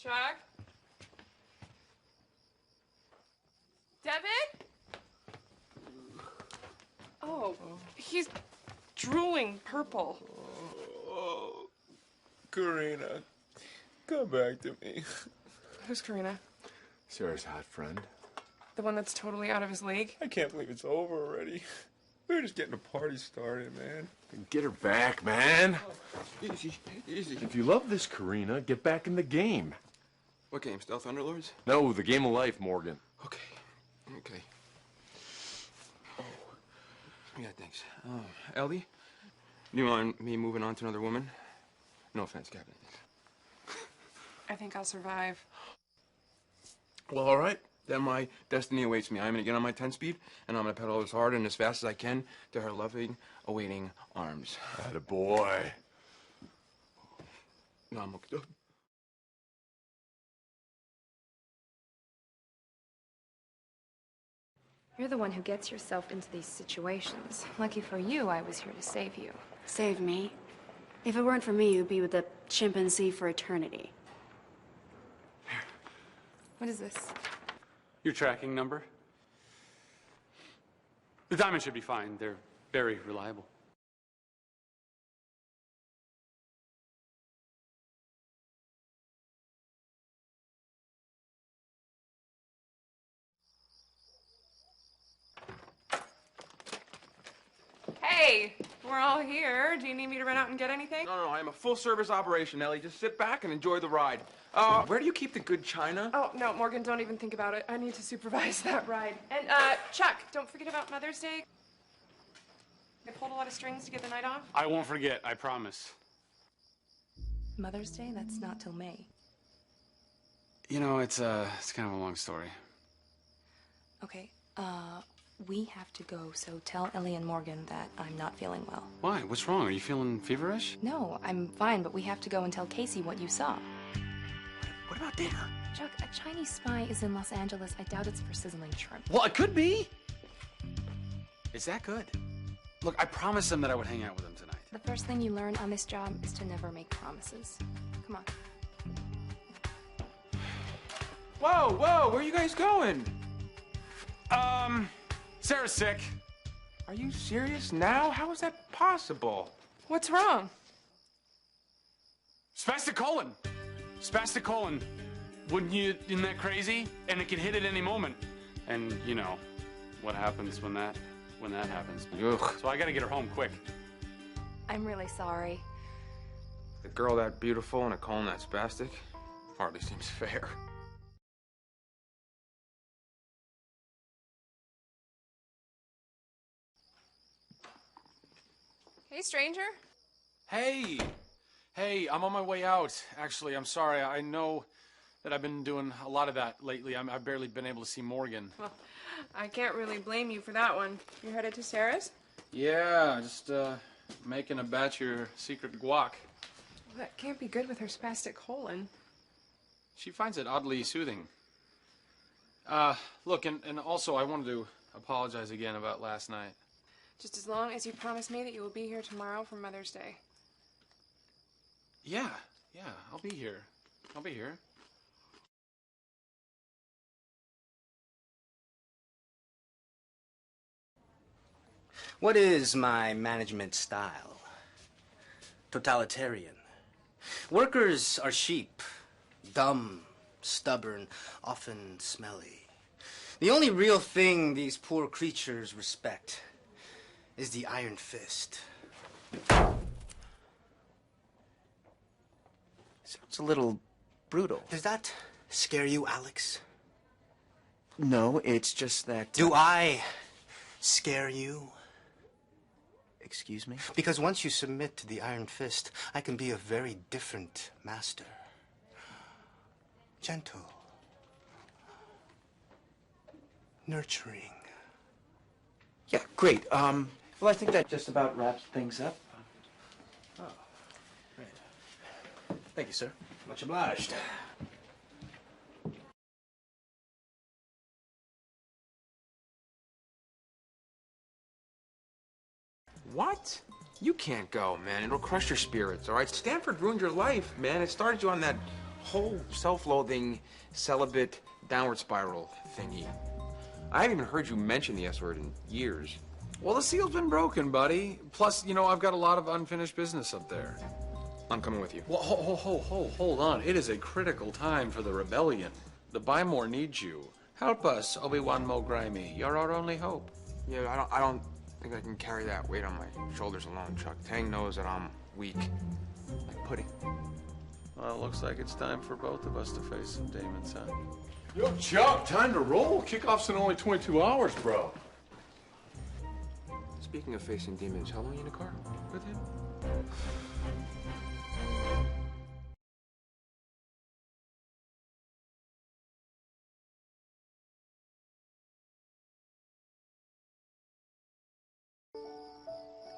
Chuck? Devin? Oh, he's drooling purple. Oh, Karina, come back to me. Who's Karina? Sarah's hot friend. The one that's totally out of his league? I can't believe it's over already. We were just getting a party started, man. Get her back, man. Easy, easy. If you love this, Karina, get back in the game. What game? Stealth Underlords? No, the game of life, Morgan. Okay. Okay. Oh. Yeah, thanks. Ellie? You want me moving on to another woman? No offense, Captain. I think I'll survive. Well, all right. Then my destiny awaits me. I'm going to get on my 10-speed, and I'm going to pedal as hard and as fast as I can to her loving, awaiting arms. Attaboy. No, I'm okay. You're the one who gets yourself into these situations. Lucky for you, I was here to save you. Save me? If it weren't for me, you'd be with the chimpanzee for eternity. What is this? Your tracking number? The diamonds should be fine. They're very reliable. Hey, we're all here. Do you need me to run out and get anything? No, I am a full-service operation, Ellie. Just sit back and enjoy the ride. Where do you keep the good china? Oh, no, Morgan, don't even think about it. I need to supervise that ride. And, Chuck, don't forget about Mother's Day. I pulled a lot of strings to get the night off. I won't forget, I promise. Mother's Day? That's not till May. You know, it's kind of a long story. Okay, we have to go, so tell Ellie and Morgan that I'm not feeling well. Why? What's wrong? Are you feeling feverish? No, I'm fine, but we have to go and tell Casey what you saw. What about dinner? Chuck, a Chinese spy is in Los Angeles. I doubt it's for sizzling shrimp. Well, it could be. Is that good? Look, I promised them that I would hang out with them tonight. The first thing you learn on this job is to never make promises. Come on. Whoa, where are you guys going? Sarah's sick. Are you serious now? How is that possible? What's wrong? Spastic colon. Spastic colon. Isn't that crazy? And it can hit at any moment. And you know what happens when that happens. Ugh. So I gotta get her home quick. I'm really sorry. The girl that beautiful and a colon that spastic hardly seems fair. Hey, stranger. Hey, I'm on my way out. Actually, I'm sorry. I know that I've been doing a lot of that lately. I've barely been able to see Morgan. Well, I can't really blame you for that one. You're headed to Sarah's? Yeah, just making a batch of your secret guac. Well, that can't be good with her spastic colon. She finds it oddly soothing. Look, and also I wanted to apologize again about last night. Just as long as you promise me that you will be here tomorrow for Mother's Day. Yeah, I'll be here. What is my management style? Totalitarian. Workers are sheep. Dumb, stubborn, often smelly. The only real thing these poor creatures respect is the iron fist. Sounds a little brutal. Does that scare you, Alex? No, it's just that... Do I scare you? Excuse me? Because once you submit to the iron fist, I can be a very different master. Gentle. Nurturing. Yeah, great. Well, I think that just about wraps things up. Oh, great. Thank you, sir. Much obliged. What? You can't go, man. It'll crush your spirits, all right? Stanford ruined your life, man. It started you on that whole self-loathing, celibate, downward spiral thingy. I haven't even heard you mention the S word in years. Well, the seal's been broken, buddy. Plus, you know, I've got a lot of unfinished business up there. I'm coming with you. Well, hold on. It is a critical time for the rebellion. The Bymore needs you. Help us, Obi-Wan Mogrimey. You're our only hope. Yeah, I don't think I can carry that weight on my shoulders alone, Chuck. Tang knows that I'm weak. Like pudding. Well, it looks like it's time for both of us to face some demons, huh? Yo, Chuck, time to roll. Kickoff's in only 22 hours, bro. Speaking of facing demons, how long are you in the car with him?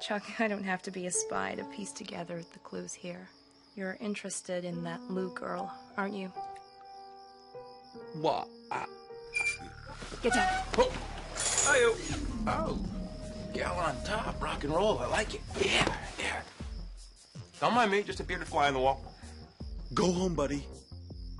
Chuck, I don't have to be a spy to piece together the clues here. You're interested in that Lou girl, aren't you? What? Get down. Oh. Oh. Gal on top, rock and roll. I like it. Yeah. Don't mind me, just a bearded fly on the wall. Go home, buddy,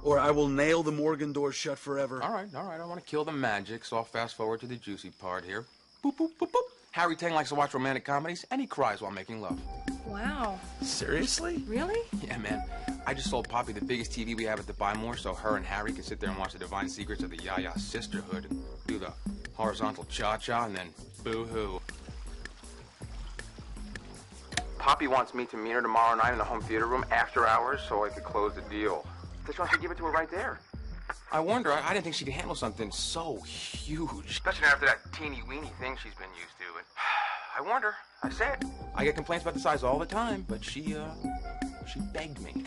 or I will nail the Morgan door shut forever. All right. I want to kill the magic, so I'll fast forward to the juicy part here. Boop, boop, boop, boop. Harry Tang likes to watch romantic comedies, and he cries while making love. Wow. Seriously? Really? Yeah, man. I just sold Poppy the biggest TV we have at the Bymore so her and Harry can sit there and watch the divine secrets of the Yaya sisterhood and do the horizontal cha-cha and then boo-hoo. Poppy wants me to meet her tomorrow night in the home theater room after hours so I could close the deal. She wants to give it to her right there. I warned her. I didn't think she could handle something so huge. Especially after that teeny-weeny thing she's been used to. And I warned her. I said. I get complaints about the size all the time, but she begged me.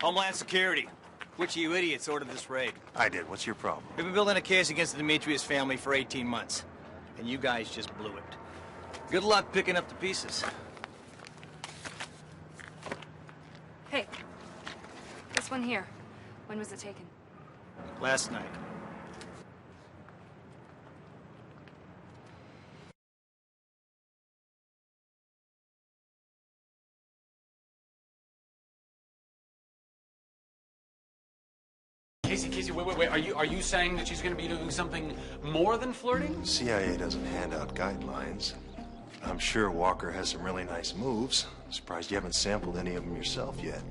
Homeland Security. Which of you idiots ordered this raid? I did. What's your problem? We've been building a case against the Demetrius family for 18 months. And you guys just blew it. Good luck picking up the pieces. Hey, this one here. When was it taken? Last night. Casey, wait. Are you saying that she's going to be doing something more than flirting? CIA doesn't hand out guidelines. I'm sure Walker has some really nice moves. Surprised you haven't sampled any of them yourself yet.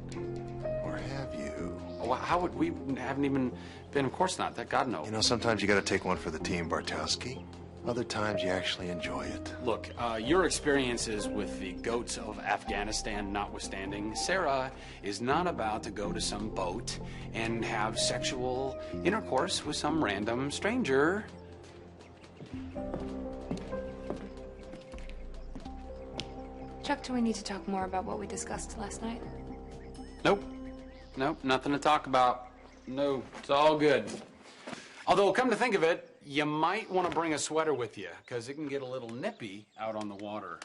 Or have you? Well, how would we haven't even been? Of course not. That God no. You know, sometimes you got to take one for the team, Bartowski. Other times you actually enjoy it. Look, your experiences with the goats of Afghanistan notwithstanding, Sarah is not about to go to some boat and have sexual intercourse with some random stranger. Chuck, do we need to talk more about what we discussed last night? Nope, nothing to talk about. No, it's all good. Although, come to think of it, you might want to bring a sweater with you, because it can get a little nippy out on the water.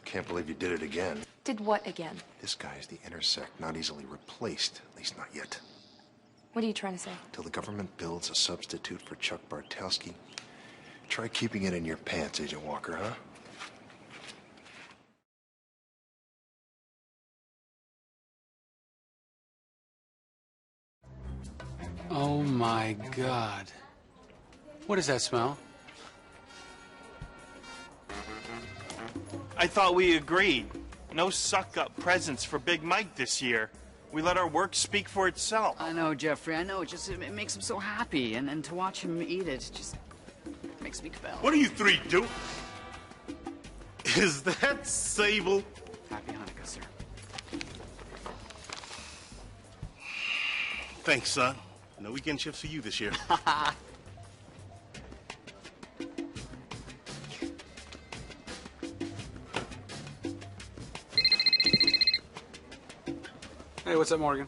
Can't believe you did it again. Did what again? This guy's the intersect, not easily replaced. At least not yet. What are you trying to say? Till the government builds a substitute for Chuck Bartowski, try keeping it in your pants, Agent Walker, huh? Oh my God. What does that smell? I thought we agreed. No suck-up presents for Big Mike this year. We let our work speak for itself. I know, Jeffrey, I know. It makes him so happy, and to watch him eat it just makes me quell. What do you three do? Is that Sable? Happy Hanukkah, sir. Thanks, son. No weekend shifts for you this year. Hey, what's up, Morgan?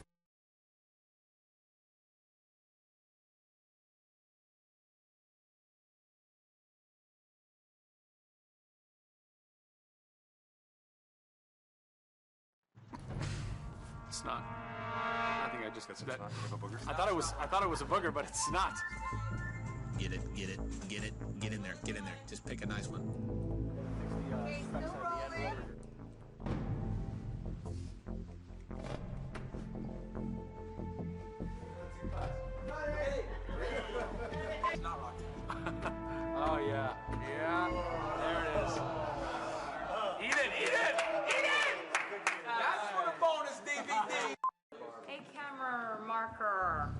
It's not. I think I just got that. I thought it was a booger, but it's not. Get it. Get in there. Get in there. Just pick a nice one. Oh yeah. Yeah. There it is. Eat it. That's for the bonus DVD. A camera marker.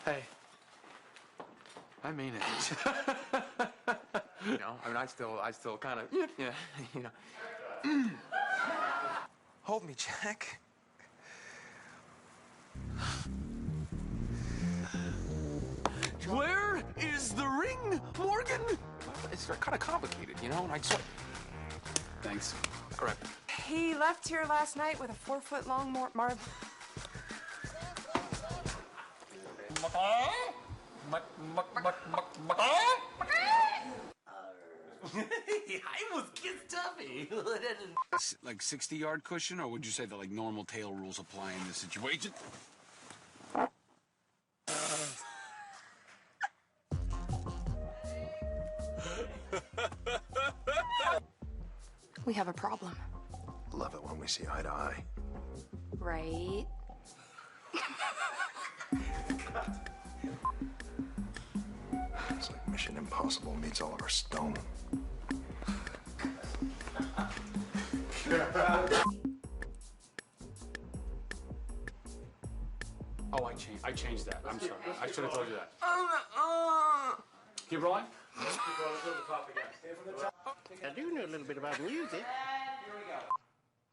Hey. I mean it. You know, I mean, I still kind of, yeah, you know. Hold me, Jack. Where is the ring, Morgan? It's kind of complicated, you know, and I just... Thanks. All right. He left here last night with a 4-foot-long marble. I was Kid Tuffy. Like 60-yard cushion, or would you say that like normal tail rules apply in this situation? We have a problem. Love it when we see eye to eye. Right? It's like Mission Impossible meets Oliver Stone. Oh, I changed that. I'm sorry. I should have told you that. Keep rolling. I do know a little bit about music.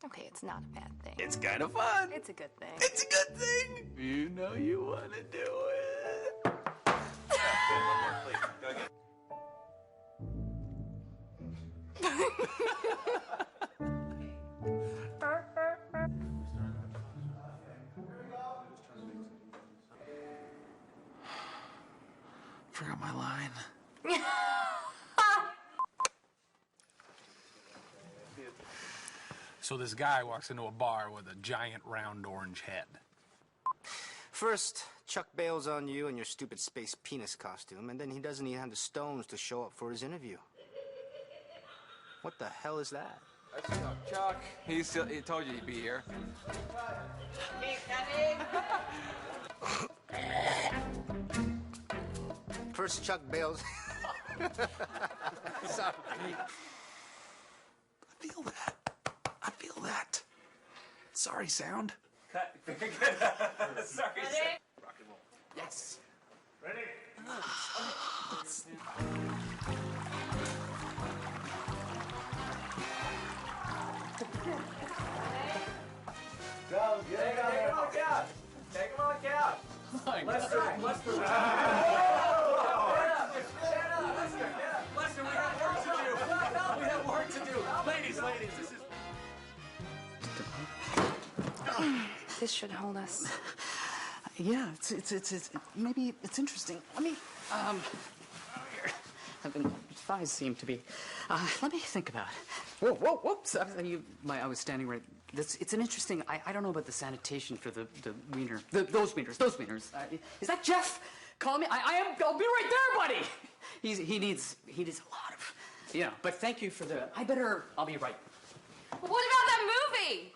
Okay, it's not a bad thing. It's kind of fun. It's a good thing. It's a good thing. You know you want to do it. Forgot my line. So this guy walks into a bar with a giant round orange head. First, Chuck bails on you in your stupid space penis costume, and then he doesn't even have the stones to show up for his interview. What the hell is that? That's Chuck. He told you he'd be here. First, Chuck bails. Sorry. I feel that. Sorry, sound. Sorry. Rock and roll. Yes. Ready? Go, get it on the couch. Take him on the couch. Lester, Lester. Lester, we have work to do. We have work to do. Ladies, this is... This should hold us. Yeah, it's maybe it's interesting. Let me, thighs seem to be, let me think about it. Whoops, I was standing right, it's an interesting, I don't know about the sanitation for the wiener, those wieners. Is that Jeff? Call me, I'll be right there, buddy. He needs a lot of, but thank you for the, I'll be right. What about that movie?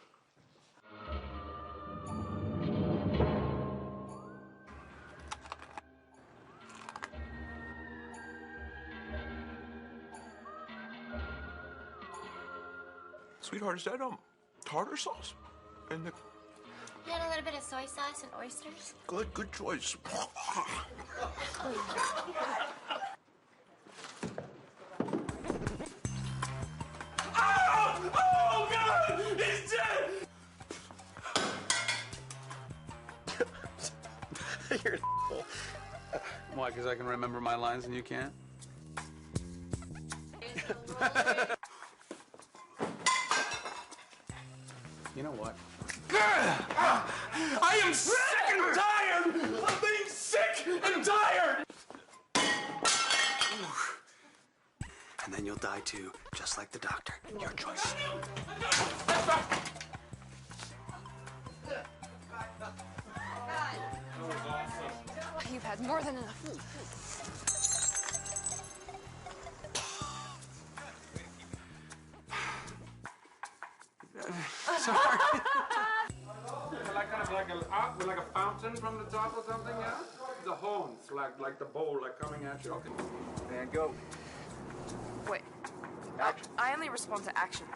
Sweetheart, is that tartar sauce? And the... You had a little bit of soy sauce and oysters? Good choice. Oh, God! He's dead! You're an asshole. Why, because I can remember my lines and you can't? You know what? I am sick and tired you'll die too, just like the doctor. Your choice. You've had more than enough. Sorry. Like kind of like a fountain from the top or something, yeah? The horns, like the bowl, like coming at you. Okay. And go. Wait. I only respond to action.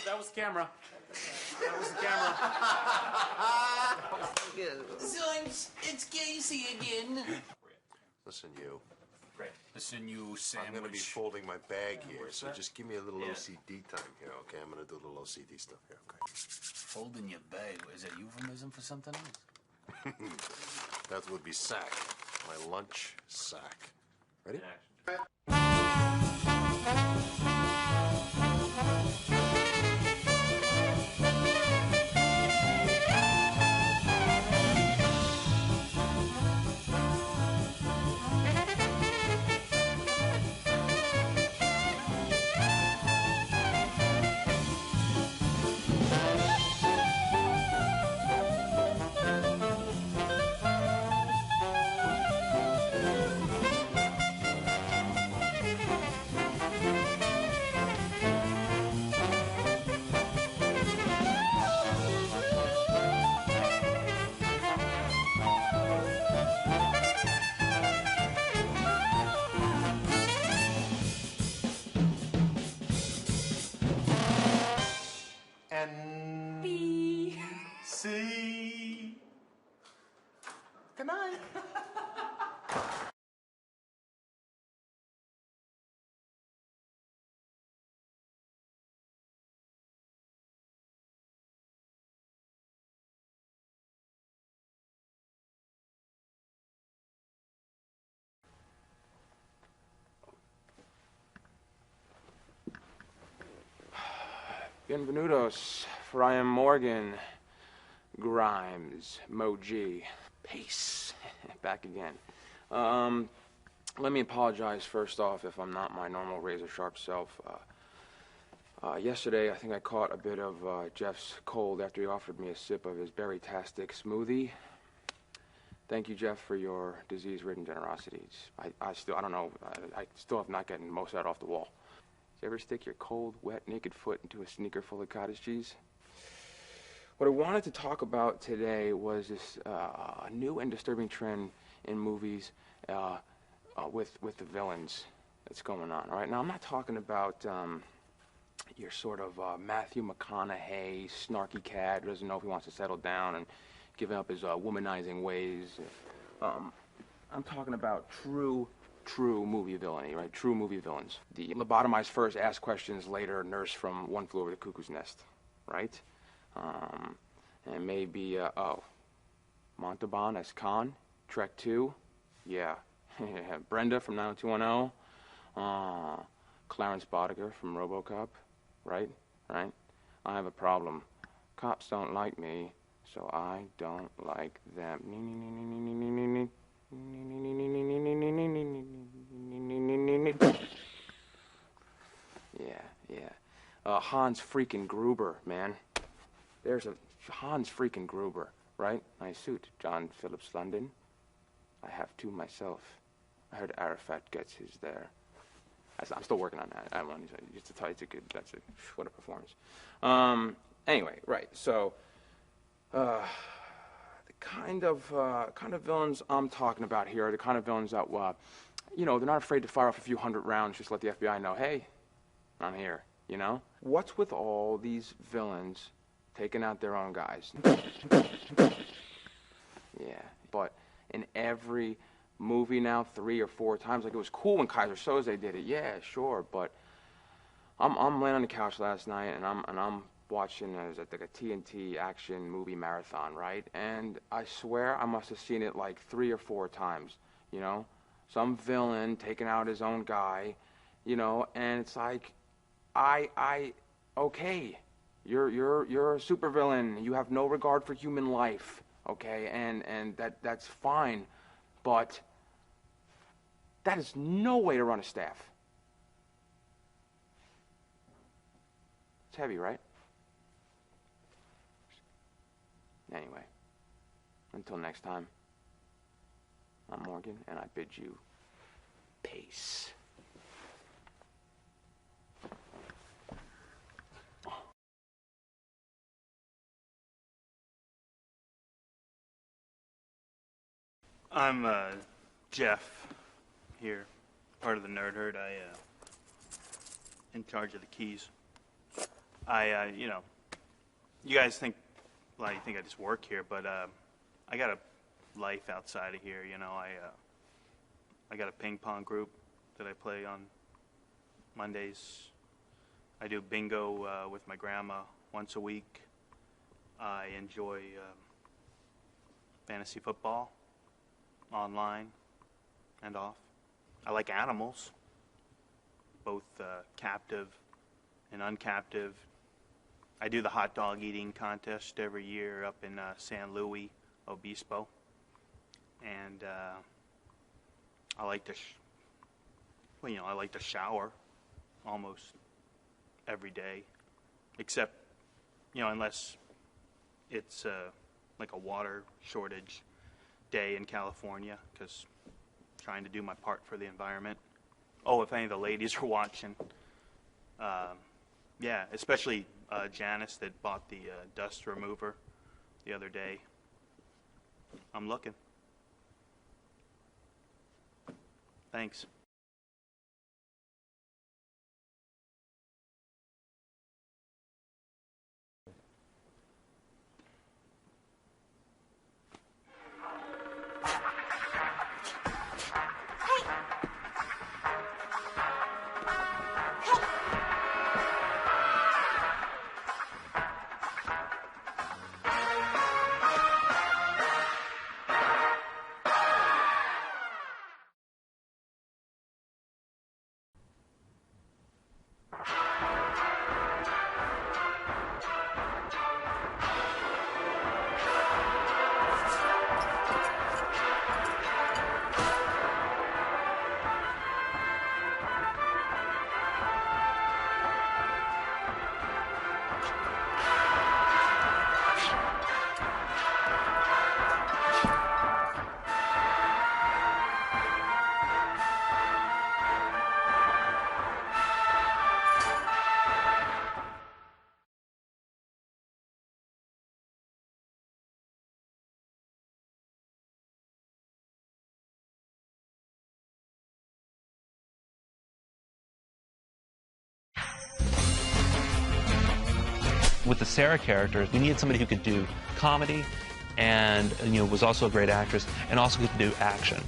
That was camera. That was the camera. So it's Casey again. Listen, you. Listen, you sandwich. I'm going to be folding my bag here, so just give me a little OCD time here, okay? I'm going to do a little OCD stuff here, okay? Folding your bag. Is that euphemism for something else? That would be sack. My lunch sack. Ready? See. Good night. Bienvenidos, for I am Morgan Grimes, Moji. Peace. Back again. Let me apologize first off if I'm not my normal razor-sharp self. Yesterday, I think I caught a bit of Jeff's cold after he offered me a sip of his berry-tastic smoothie. Thank you, Jeff, for your disease-ridden generosities. I don't know, I still have not gotten most of that off the wall. Did you ever stick your cold, wet, naked foot into a sneaker full of cottage cheese? What I wanted to talk about today was this new and disturbing trend in movies with the villains that's going on. All right, now I'm not talking about your sort of Matthew McConaughey, snarky cat who doesn't know if he wants to settle down and giving up his womanizing ways. I'm talking about true movie villainy, right? True movie villains. The lobotomized first, ask questions later, nurse from One Flew Over the Cuckoo's Nest, right? And maybe, Montalban as Khan, Trek 2, yeah. Brenda from 90210, Clarence Boddicker from RoboCop, right? I have a problem. Cops don't like me, so I don't like them. Yeah. Hans freaking Gruber, man. There's a Hans freaking Gruber, right? Nice suit. John Phillips London. I have two myself. I heard Arafat gets his there. I'm still working on that. Just to tell you, what a performance. Anyway, right. So, the kind of villains I'm talking about here are the kind of villains that, they're not afraid to fire off a few hundred rounds just to let the FBI know, hey, I'm here. You know? What's with all these villains taking out their own guys? Yeah, but in every movie now 3 or 4 times, like it was cool when Kaiser Soze did it. Yeah, sure, but I'm laying on the couch last night and I'm watching like a TNT action movie marathon, right? And I swear I must have seen it like 3 or 4 times. You know, some villain taking out his own guy. You know, and it's like, okay, you're a supervillain. You have no regard for human life. okay, and that's fine, but that is no way to run a staff. It's heavy, right? Anyway, until next time, I'm Morgan, and I bid you peace. I'm Jeff here, part of the Nerd Herd. In charge of the keys. You know, you guys think, well, you think I just work here, but I got a life outside of here. You know, I got a ping pong group that I play on Mondays. I do bingo with my grandma once a week. I enjoy fantasy football, online and off. I like animals, both captive and uncaptive. I do the hot dog eating contest every year up in San Luis Obispo, and I like to, well, you know, I like to shower almost every day, except, you know, unless it's like a water shortage day in California, because trying to do my part for the environment. Oh, if any of the ladies are watching, yeah, especially Janice that bought the dust remover the other day. I'm looking. Thanks. With the Sarah character, we needed somebody who could do comedy and you know, was also a great actress and also could do action.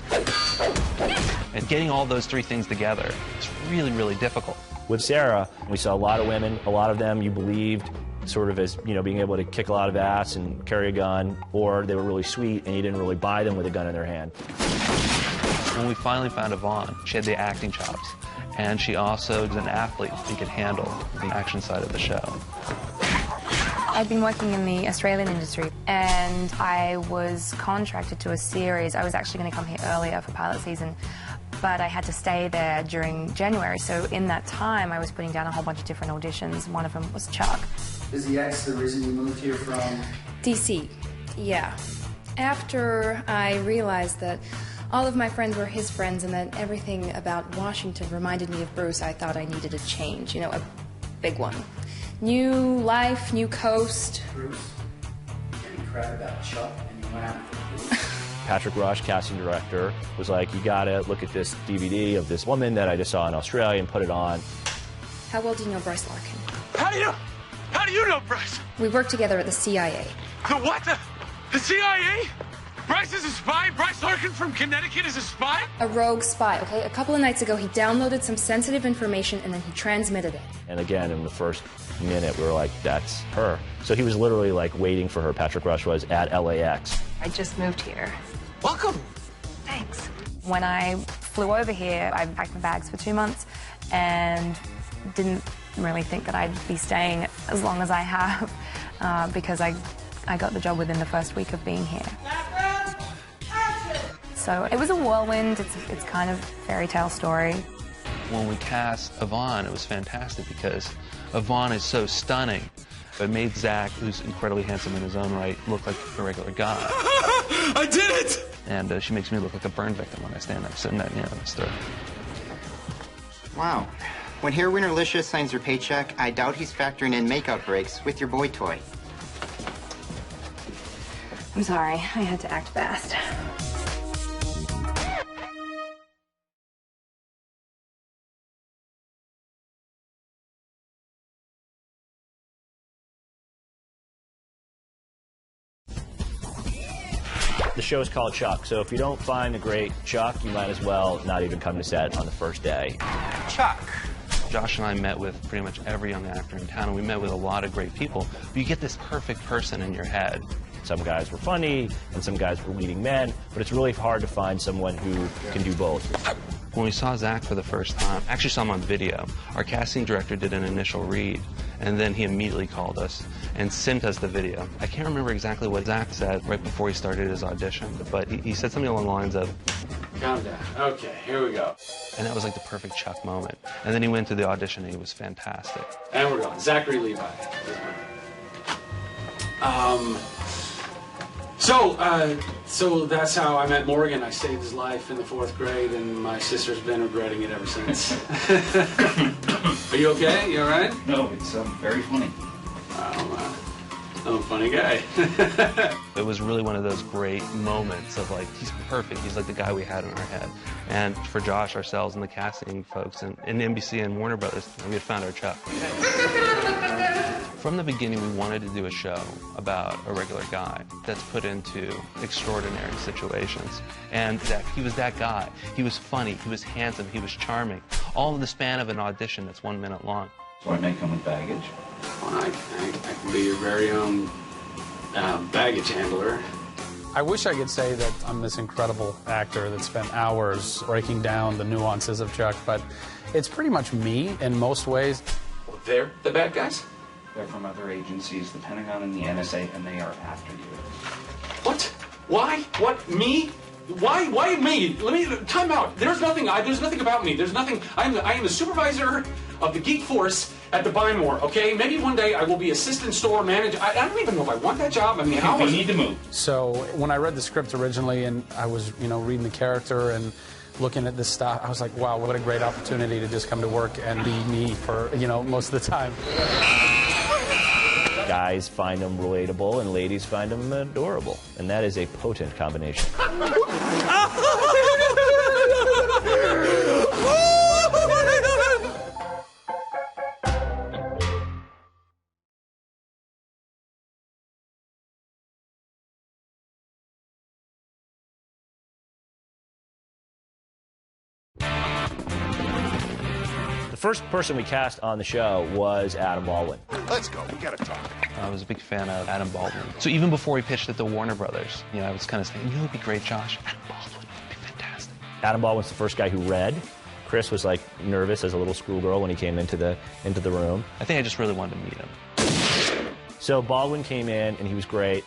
And getting all those three things together is really, really difficult. With Sarah, we saw a lot of women, a lot of them you believed sort of as, you know, being able to kick a lot of ass and carry a gun, or they were really sweet and you didn't really buy them with a gun in their hand. When we finally found Yvonne, she had the acting chops, and she also is an athlete who could handle the action side of the show. I'd been working in the Australian industry, and I was contracted to a series. I was actually going to come here earlier for pilot season, but I had to stay there during January. So in that time, I was putting down a whole bunch of different auditions. One of them was Chuck. Is the ex the reason you moved here from? DC, yeah. After I realized that all of my friends were his friends and that everything about Washington reminded me of Bruce, I thought I needed a change, you know, a big one. New life, new coast. Bruce, you cried about Chuck and you went out for Bruce. Patrick Rush, casting director, was like, you gotta look at this DVD of this woman that I just saw in Australia and put it on. How well do you know Bryce Larkin? How do you know Bryce? We worked together at the CIA. The what? The CIA? Bryce is a spy? Bryce Larkin from Connecticut is a spy? A rogue spy, okay? A couple of nights ago, he downloaded some sensitive information and then he transmitted it. And again, in the first minute, we were like, that's her. So he was literally like waiting for her, Patrick Rush was, at LAX. I just moved here. Welcome. Thanks. When I flew over here, I packed my bags for 2 months and didn't really think that I'd be staying as long as I have because I I got the job within the first week of being here. So it was a whirlwind. It's kind of a fairy tale story. When we cast Yvonne, it was fantastic because Yvonne is so stunning. It made Zach, who's incredibly handsome in his own right, look like a regular guy. I did it! And she makes me look like a burn victim when I stand there sitting at his throat. Wow. When Hair Winnerlicious signs your paycheck, I doubt he's factoring in makeout breaks with your boy toy. I'm sorry, I had to act fast. The show is called Chuck, so if you don't find a great Chuck, you might as well not even come to set on the first day. Chuck. Josh and I met with pretty much every young actor in town, and we met with a lot of great people. But you get this perfect person in your head. Some guys were funny, and some guys were leading men, but it's really hard to find someone who can do both. When we saw Zach for the first time, actually saw him on video, our casting director did an initial read, and then he immediately called us and sent us the video. I can't remember exactly what Zach said right before he started his audition, but he said something along the lines of, Countdown. Okay, here we go. and that was like the perfect Chuck moment. And then he went to the audition and he was fantastic. And we're going. Zachary Levi. So that's how I met Morgan. I saved his life in the 4th grade, and my sister's been regretting it ever since. Are you okay? You all right? No, it's very funny. I'm a funny guy. It was really one of those great moments of like, he's perfect. He's like the guy we had in our head. And for Josh, ourselves, and the casting folks, and NBC and Warner Brothers, we had found our Chuck. From the beginning, we wanted to do a show about a regular guy that's put into extraordinary situations. And that he was that guy. He was funny, he was handsome, he was charming. All in the span of an audition that's 1 minute long. So I may come with baggage? Well, I can be your very own baggage handler. I wish I could say that I'm this incredible actor that spent hours breaking down the nuances of Chuck, but it's pretty much me in most ways. Well, they're the bad guys? They're from other agencies, the Pentagon and the NSA, and they are after you. What? Why? What? Me? Why me? Let me time out. There's nothing about me. There's nothing. I am the supervisor of the Geek Force at the Buy More. Okay, maybe one day I will be assistant store manager. I don't even know if I want that job. I mean, how we need to move. So when I read the script originally, and I was reading the character and looking at this stuff, I was like, wow, what a great opportunity to just come to work and be me for most of the time. Guys find them relatable, and ladies find them adorable, and that is a potent combination. The first person we cast on the show was Adam Baldwin. Let's go. We gotta talk. I was a big fan of Adam Baldwin. So even before we pitched it to Warner Brothers, I was kind of saying, who'd be great, Josh? Adam Baldwin would be fantastic. Adam Baldwin's the first guy who read. Chris was like nervous as a little schoolgirl when he came into the room. I think I just really wanted to meet him. So Baldwin came in and he was great.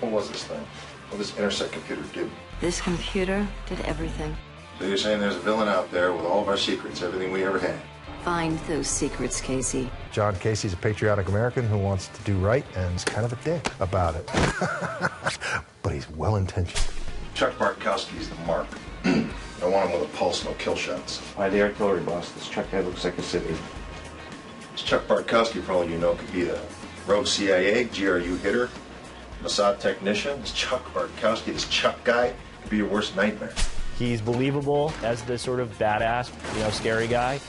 What was this thing? What does Intersect computer do? This computer did everything. So you're saying there's a villain out there with all of our secrets, everything we ever had? Find those secrets, Casey. John Casey's a patriotic American who wants to do right and is kind of a dick about it. But he's well-intentioned. Chuck Bartkowski's the mark. I want him with a pulse, no kill shots. Why, the artillery boss, this Chuck head looks like a city. This Chuck Bartkowski, for all you know, could be the rogue CIA, GRU hitter, Mossad technician. This Chuck Bartkowski, this Chuck guy, could be your worst nightmare. He's believable as the sort of badass, scary guy.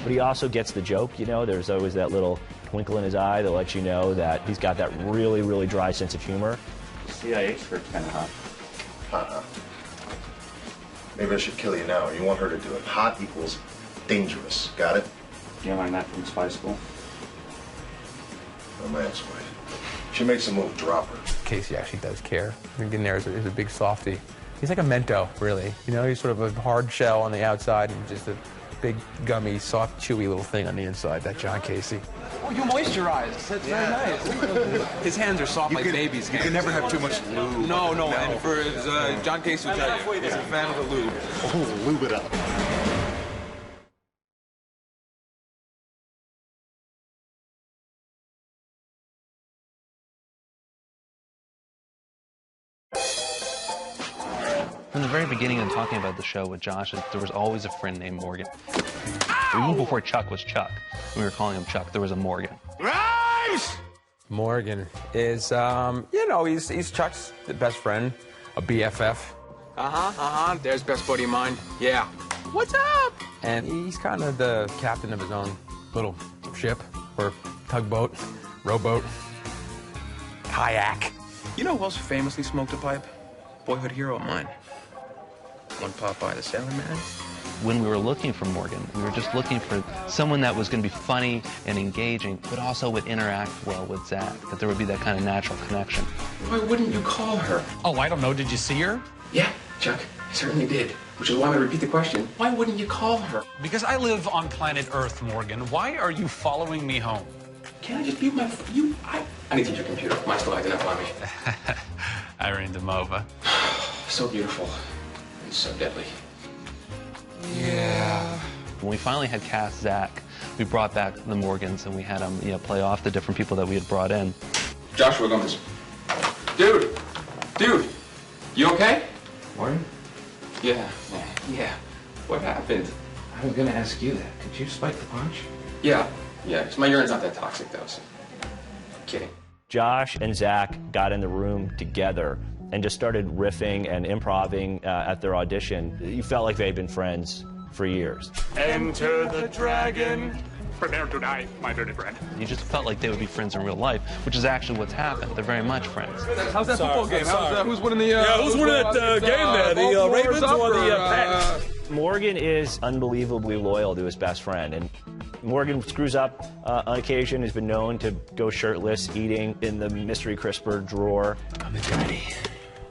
But he also gets the joke, There's always that little twinkle in his eye that lets you know that he's got that really, really dry sense of humor. CIA script's kind of hot. Hot, huh? Maybe I should kill you now. You want her to do it. Hot equals dangerous. Got it? You learned that from spy school? No man's wife. She makes a move, drop her. Casey actually does care. Getting there is a big softie. He's like a Mento, really. He's sort of a hard shell on the outside and just a big, gummy, soft, chewy little thing on the inside, that John Casey. Oh, you moisturized. That's very nice. His hands are soft like babies' hands. You can never have too much lube. No. And for John Case will tell you, he's a fan of the lube. Oh, lube it up. From the very beginning of talking about the show with Josh, there was always a friend named Morgan. Even before Chuck was Chuck, we were calling him Chuck, there was a Morgan. Morgan is, you know, he's Chuck's best friend, a BFF. There's best buddy of mine. Yeah. What's up? And he's kind of the captain of his own little ship, or tugboat, rowboat, kayak. You know who else famously smoked a pipe? Boyhood hero of mine. One Popeye the Sailor Man. When we were looking for Morgan, we were just looking for someone that was going to be funny and engaging, but also would interact well with Zach, that there would be that kind of natural connection. Why wouldn't you call her? Oh, I don't know. Did you see her? Yeah, Chuck, I certainly did. Which is why I'm going to repeat the question. Why wouldn't you call her? Because I live on planet Earth, Morgan. Why are you following me home? Can't I just be with my... I need to use your computer. Mine's still acting up on me. Irene Demova. So beautiful. And so deadly. Yeah. When we finally had cast Zach, we brought back the Morgans and we had them, play off the different people that we had brought in. Joshua Gomez. Dude, you okay? Morning? Yeah. What happened? I was gonna ask you that. Did you spike the punch? Yeah. Cause my urine's not that toxic though. So. Kidding. Josh and Zach got in the room together and just started riffing and improvising at their audition. You felt like they'd been friends for years. Enter the dragon. Prepare to die, my dirty friend. You just felt like they would be friends in real life, which is actually what's happened. They're very much friends. How's that football game? Who's winning the... who's winning that game there? The Ravens or the Pats? Morgan is unbelievably loyal to his best friend, and Morgan screws up on occasion. Has been known to go shirtless, eating in the mystery crisper drawer. I'm a daddy.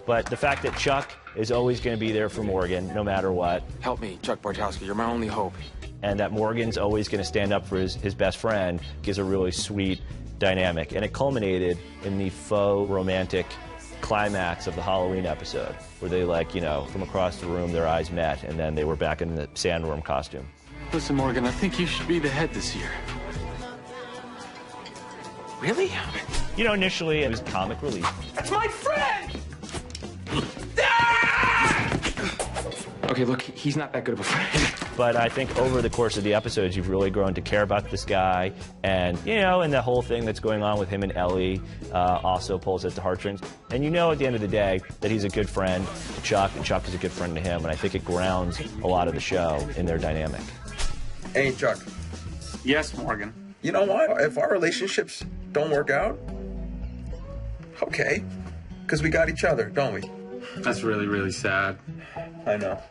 But the fact that Chuck is always going to be there for Morgan, no matter what. Help me, Chuck Bartowski. You're my only hope. And that Morgan's always going to stand up for his best friend gives a really sweet dynamic. And it culminated in the faux romantic climax of the Halloween episode, where they, from across the room, their eyes met, and then they were back in the sandworm costume. Listen, Morgan, I think you should be the head this year. Really? Initially it was comic relief. That's my friend! Okay, look, he's not that good of a friend. But I think over the course of the episodes, you've really grown to care about this guy. And, and the whole thing that's going on with him and Ellie also pulls at the heartstrings. And at the end of the day that he's a good friend to Chuck, and Chuck is a good friend to him. And I think it grounds a lot of the show in their dynamic. Hey, Chuck. Yes, Morgan. You know what? If our relationships don't work out, okay. Because we got each other, don't we? That's really, really sad. I know.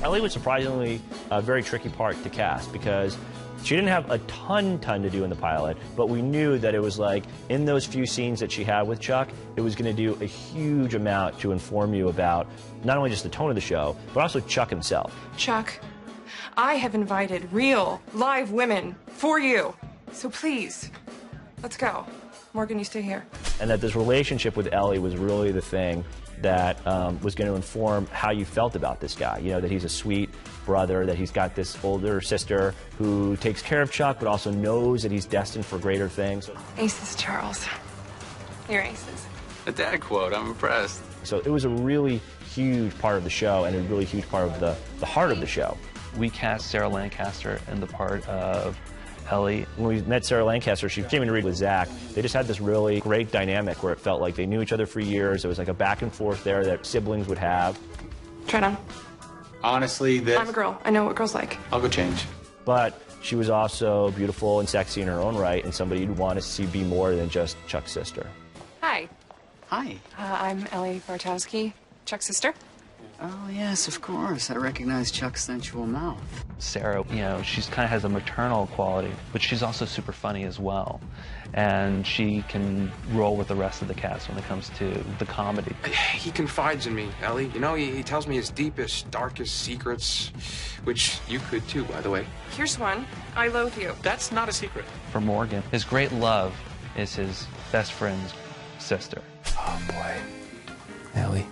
Ellie was surprisingly a very tricky part to cast because she didn't have a ton to do in the pilot, but we knew that it was in those few scenes that she had with Chuck, it was going to do a huge amount to inform you about not only just the tone of the show, but also Chuck himself. Chuck, I have invited real, live women for you. So please, let's go. Morgan, you stay here. And that this relationship with Ellie was really the thing that was going to inform how you felt about this guy. That he's a sweet brother, that he's got this older sister who takes care of Chuck, but also knows that he's destined for greater things. Aces, Charles. You're aces. A dad quote. I'm impressed. So it was a really huge part of the show and a really huge part of the heart of the show. We cast Sarah Lancaster in the part of Ellie. When we met Sarah Lancaster, she came in to read with Zach. They just had this really great dynamic where it felt like they knew each other for years. It was like a back and forth there that siblings would have. Try it on. Honestly, I'm a girl. I know what girls like. I'll go change. But she was also beautiful and sexy in her own right, and somebody you'd want to see be more than just Chuck's sister. Hi. Hi. I'm Ellie Bartowski, Chuck's sister. Oh, yes, of course. I recognize Chuck's sensual mouth. Sarah, you know, she's kind of has a maternal quality, but she's also super funny as well. And she can roll with the rest of the cast when it comes to the comedy. He confides in me, Ellie. You know, he tells me his deepest, darkest secrets, which you could too, by the way. Here's one. I loathe you. That's not a secret. For Morgan, his great love is his best friend's sister. Oh, boy. Ellie.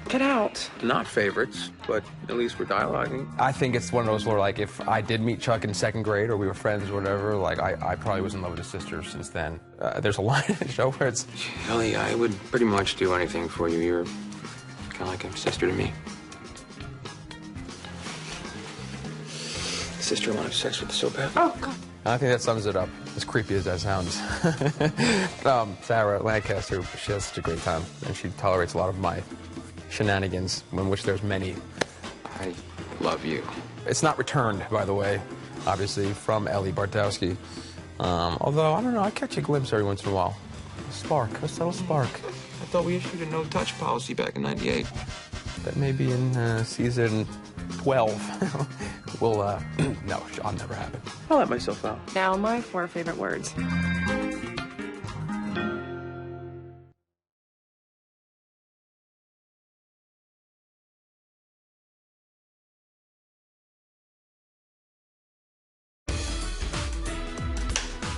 Get out. Not favorites, but at least we're dialoguing. I think it's one of those where, like, if I did meet Chuck in 2nd grade or we were friends or whatever, like, I probably was in love with his sister since then. There's a line in the show where it's... Ellie, I would pretty much do anything for you. You're kind of like a sister to me. Sister wanted sex with so bad. Oh, God. I think that sums it up, as creepy as that sounds. Sarah Lancaster, she has such a great time, and she tolerates a lot of my shenanigans, in which there's many. I love you. It's not returned, by the way, obviously, from Ellie Bartowski. Although, I don't know, I catch a glimpse every once in a while. A spark, a subtle spark. I thought we issued a no-touch policy back in '98. That may be in season 12. We'll, no, I'll never have it. I'll let myself out. Now, my 4 favorite words.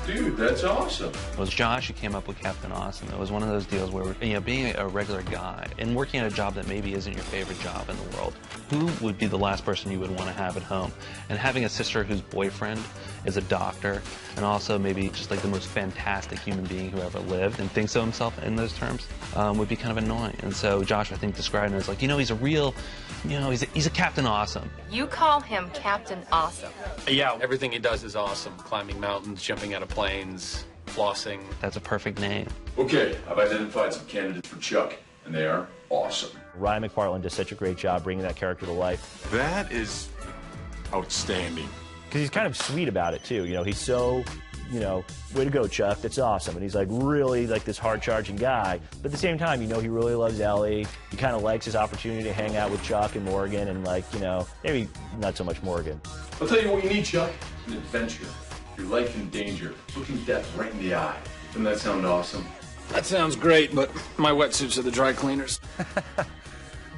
Dude, that's awesome. It was Josh who came up with Captain Awesome. It was one of those deals where, you know, being a regular guy and working at a job that maybe isn't your favorite job in the world, who would be the last person you would want to have at home? And having a sister whose boyfriend is a doctor and also maybe just like the most fantastic human being who ever lived and thinks of himself in those terms would be kind of annoying. And so Josh, I think, described him as like, you know, he's a real, you know, he's a Captain Awesome. You call him Captain Awesome. Yeah, everything he does is awesome. Climbing mountains, jumping out of planes, flossing. That's a perfect name. Okay, I've identified some candidates for Chuck, and they are awesome. Ryan McPartlin does such a great job bringing that character to life. That is outstanding. Because he's kind of sweet about it, too. You know, he's so, you know, way to go, Chuck, that's awesome. And he's, like, really, like, this hard-charging guy. But at the same time, you know, he really loves Ellie. He kind of likes his opportunity to hang out with Chuck and Morgan and, like, you know, maybe not so much Morgan. I'll tell you what you need, Chuck. An adventure. Your life in danger. Looking death right in the eye. Doesn't that sound awesome? That sounds great, but my wetsuits are the dry cleaners.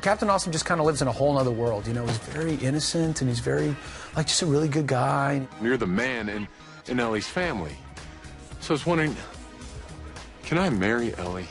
Captain Awesome just kind of lives in a whole other world. You know, he's very innocent and he's very, like, just a really good guy. You're the man in Ellie's family. So I was wondering, can I marry Ellie?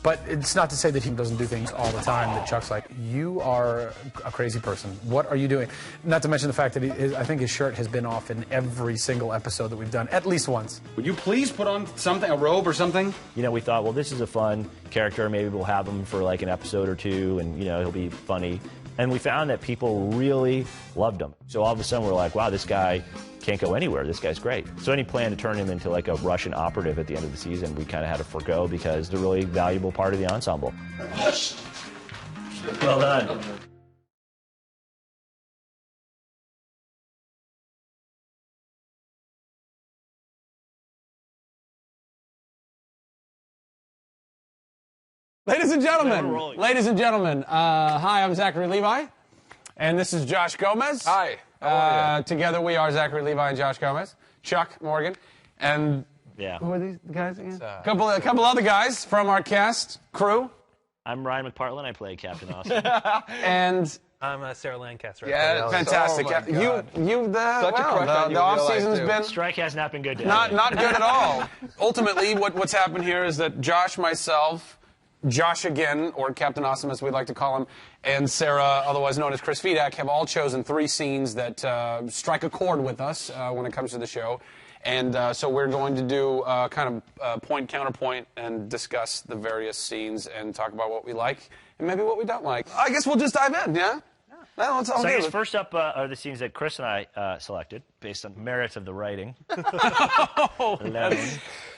But it's not to say that he doesn't do things all the time that Chuck's like, you are a crazy person. What are you doing? Not to mention the fact that I think his shirt has been off in every single episode that we've done, at least once. Would you please put on something, a robe or something? You know, we thought, well, this is a fun character. Maybe we'll have him for like an episode or two, and, you know, he'll be funny. And we found that people really loved him. So all of a sudden we're like, wow, this guy can't go anywhere. This guy's great. So any plan to turn him into like a Russian operative at the end of the season, we kind of had to forgo because they're a really valuable part of the ensemble. Well done. Ladies and gentlemen, hi, I'm Zachary Levi, and this is Josh Gomez. Hi. How are you? Together we are Zachary Levi and Josh Gomez, Chuck Morgan, and yeah. Who are these guys again? A couple other guys from our cast crew. I'm Ryan McPartlin. I play Captain Awesome. And I'm Sarah Lancaster. Yeah, fantastic. Oh the off season's been strike has not been good. Not good at all. Ultimately, what's happened here is that Josh, myself, Josh again, or Captain Awesome as we like to call him, and Sarah, otherwise known as Chris Fedak, have all chosen 3 scenes that strike a chord with us when it comes to the show. And so we're going to do kind of point, counterpoint, and discuss the various scenes and talk about what we like and maybe what we don't like. I guess we'll just dive in, yeah? Well, so I guess first up are the scenes that Chris and I selected based on merits of the writing.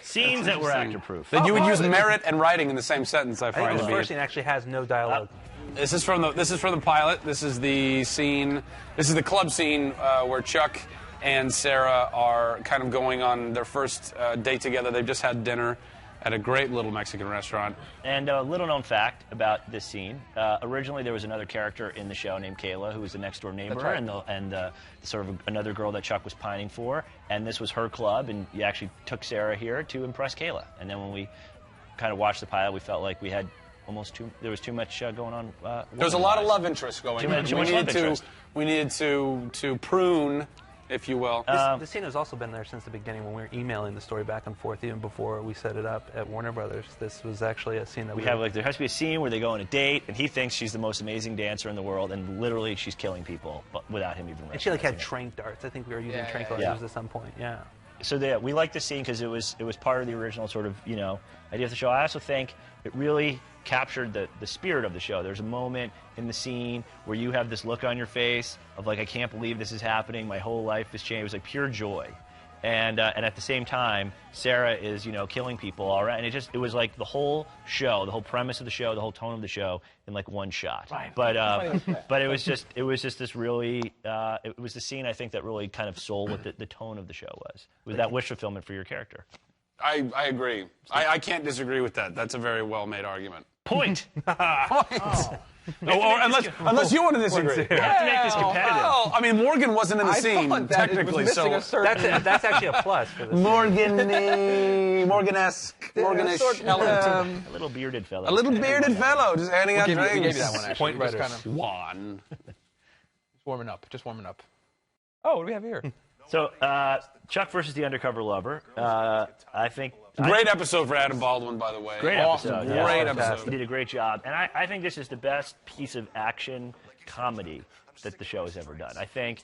Scenes that were actor-proof. That you would use merit and writing in the same sentence, I find I think to the be. first scene actually has no dialogue. This is from the pilot. This is the scene. This is the club scene where Chuck and Sarah are kind of going on their first date together. They've just had dinner. at a great little Mexican restaurant. And a little-known fact about this scene, originally there was another character in the show named Kayla, who was the next-door neighbor, right. and sort of another girl that Chuck was pining for, and this was her club, and you actually took Sarah here to impress Kayla. And then when we kind of watched the pilot, we felt like we had there was too much going on. There was a lot of love interest going on. We needed to prune, if you will. This scene has also been there since the beginning when we were emailing the story back and forth, even before we set it up at Warner Brothers. This was actually a scene that we have. Like, there has to be a scene where they go on a date, and he thinks she's the most amazing dancer in the world, and literally she's killing people, but without him even. And she had trank darts. I think we were using tranquilizers at some point. Yeah. So we liked this scene because it was part of the original sort of idea of the show. I also think it really captured the spirit of the show. There's a moment in the scene where you have this look on your face of like, I can't believe this is happening. My whole life has changed. It was like pure joy. And at the same time, Sarah is, killing people all right. And it was like the whole show, the whole premise of the show, the whole tone of the show in like one shot. Right. But it was just this really, it was the scene I think that really kind of sold what the tone of the show was. It was that wish fulfillment for your character. I agree. I can't disagree with that. That's a very well-made argument. Point. Or unless you want to disagree. We have to make this competitive. Well, I mean, Morgan wasn't in the scene, technically, so... That's actually a plus for this Morgan-esque, Morganish element. A little bearded fellow. A little bearded fellow, just handing out drinks. We gave you that one, actually. Point writers. Kind of One. Just warming up. Oh, what do we have here? So, Chuck versus the Undercover Lover. I think... Great episode for Adam Baldwin, by the way. Great episode. Yeah. Great episode. He did a great job. And I think this is the best piece of action comedy that the show has ever done. I think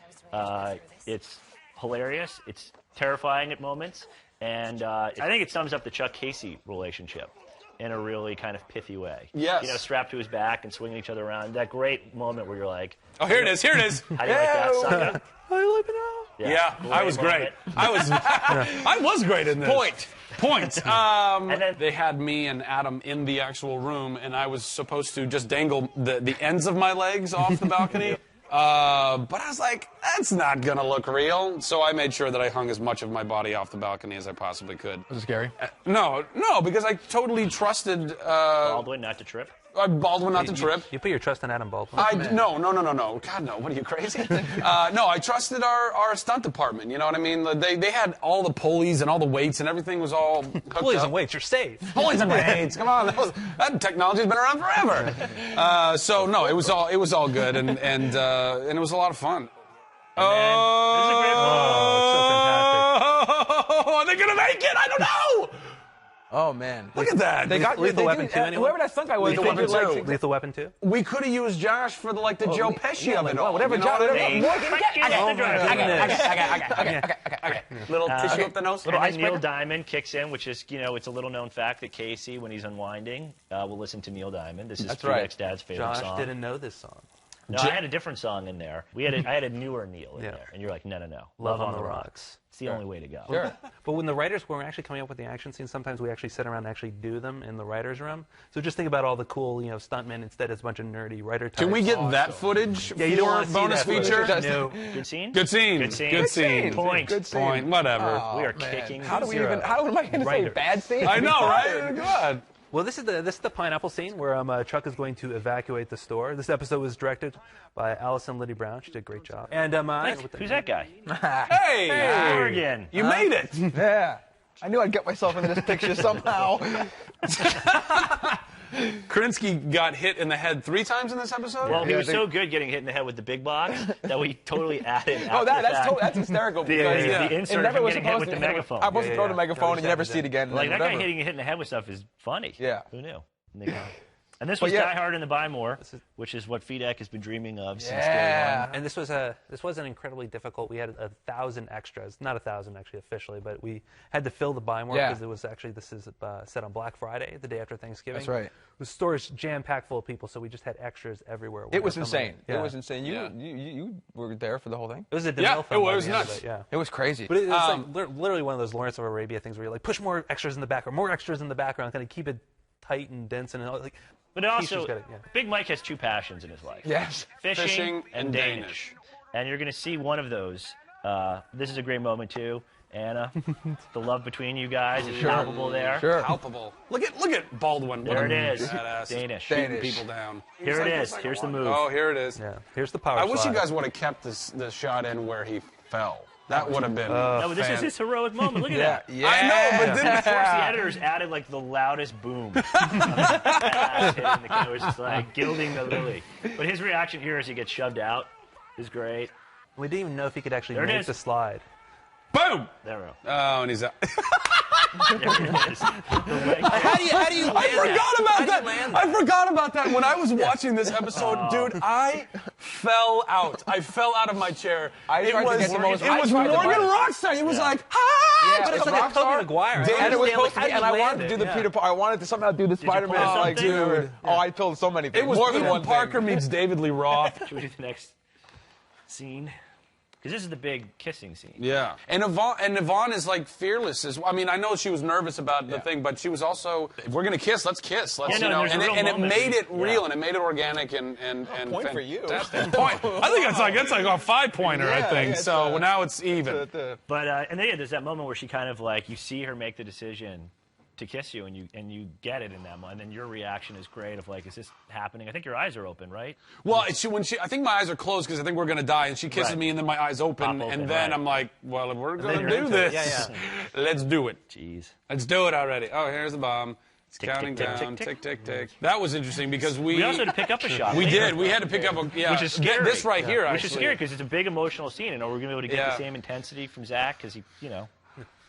it's hilarious. It's terrifying at moments. And I think it sums up the Chuck-Casey relationship in a really kind of pithy way. Yes. Strapped to his back and swinging each other around. That great moment where you're like... Oh, here it is. How do you like that, sucker? How do you like it now? Yeah, I was great. I was great in this. Point. And then they had me and Adam in the actual room, and I was supposed to just dangle the ends of my legs off the balcony. But I was like, that's not going to look real. So I made sure that I hung as much of my body off the balcony as I possibly could. Was it scary? No, because I totally trusted... Baldwin not to trip? Baldwin not to trip. You put your trust in Adam Baldwin? No. God, no. What are you, crazy? No, I trusted our stunt department. You know what I mean? They had all the pulleys and all the weights and everything was all hooked Pulleys up. and weights, you're safe. Pulleys and weights, come on. That technology's been around forever. So, no, it was all good, and it was a lot of fun. This is a great moment. It's so fantastic. Are they going to make it? I don't know. Oh, man. Look at that. They got Lethal Weapon 2 anyway? Whoever that stunt guy was. Lethal Weapon 2? We could have used Josh for the Joe Pesci of it all. Whatever, you know Josh. what I mean? Okay. Little tissue up the nose. And Neil Diamond kicks in, which is, it's a little known fact that Casey, when he's unwinding, will listen to Neil Diamond. This is Felix Dad's favorite song. Josh didn't know this song. No, I had a different song in there. I had a newer Neil in there, and you're like, no. Love on the Rocks. It's the only way to go. Sure. But when the writers were actually coming up with the action scenes, sometimes we actually sit around and actually do them in the writers' room. So just think about all the cool, stuntmen instead as a bunch of nerdy writer types. Can we get that footage you don't for want to bonus see that feature? No. Good scene? Good scene. Point. Whatever. We are kicking. How am I going to say bad scene? I know, right? Good. Well, this is the pineapple scene where Chuck is going to evacuate the store. This episode was directed by Allison Liddy Brown. She did a great job. And who's that guy? Hey, Morgan. You made it. Yeah. I knew I'd get myself into this picture somehow. Krinsky got hit in the head 3 times in this episode? Well, he was so good getting hit in the head with the big box that we totally added that's hysterical. Because the insert of him getting hit with the megaphone. I'm supposed to throw the megaphone and you never see it again. Like, that guy hitting you in the head with stuff is funny. Yeah. Who knew? And this was Die Hard in the Buy More, which is what Fedak has been dreaming of since day one. And this wasn't incredibly difficult. We had 1,000 extras, not 1,000 actually officially, but we had to fill the Buy More because it was actually set on Black Friday, the day after Thanksgiving. That's right. The store is jam-packed full of people, so we just had extras everywhere. It was insane. It was insane. You were there for the whole thing? It was a DeMille film. It was nuts. It was crazy. But it was literally one of those Lawrence of Arabia things where you're like, push more extras in the background, kind of keep it tight and dense and all, like. But also, Big Mike has 2 passions in his life. Yes. Fishing and Danish. And you're going to see one of those. This is a great moment, too. Anna. The love between you guys is palpable there. Sure. Palpable. Look at Baldwin. There it is. Badass. Danish. Shooting people down. Here it is. Here's the move. Oh, here it is. Yeah. Here's the power I wish you slide. guys would have kept the shot in where he fell. That would have been. No, this is his heroic moment. Look at that. Yeah. I know, but then Of course, the editors added like the loudest boom. It was just like gilding the lily. But his reaction here as he gets shoved out is great. We didn't even know if he could actually There it make is. the slide. Boom! There we go. Oh, and he's out. There it is. How do you land I forgot about that. I forgot about that when I was watching this episode, dude. I fell out. I fell out of my chair. I tried to get the most. It was Morgan Rockstar. It was like, ah! Yeah, but it's like a Tobey Maguire. And it was supposed to be, and I wanted to do the yeah. Peter Parker. I wanted to somehow do the Spider-Man. pull Like, something? dude. Oh, I told so many things. It was more than Peter one Parker thing. meets David Lee Roth. Should we do the next scene? Because this is the big kissing scene. Yeah, and Yvonne is like fearless. I mean, I know she was nervous about the thing, but she was also, if we're gonna kiss, let's kiss. Let's, Yeah, no, you know, there's a real and it moment. made it real Yeah. and it made it organic and point for you. fantastic. Point. I think that's like a 5-pointer. I think so. Now it's even. But and then there's that moment where she kind of like you see her make the decision to kiss you, and you get it in that moment, and then your reaction is great of like, is this happening? I think your eyes are open, right? Well, I think my eyes are closed because I think we're gonna die, and she kisses Right. me, and then my eyes open, Pop open, and then right. I'm like, well, if we're then gonna you're do into this, it. Yeah, let's do it. Jeez. Let's do it already. Oh, here's the bomb. It's Tick, counting tick, tick, down. tick, Tick, tick. tick, tick. That was interesting because We also had to pick up a shot. We later. did. We had to pick up a Which is scary. This right here, actually. Which is scary because it's a big emotional scene, and are we going to be able to get Yeah. the same intensity from Zach because he,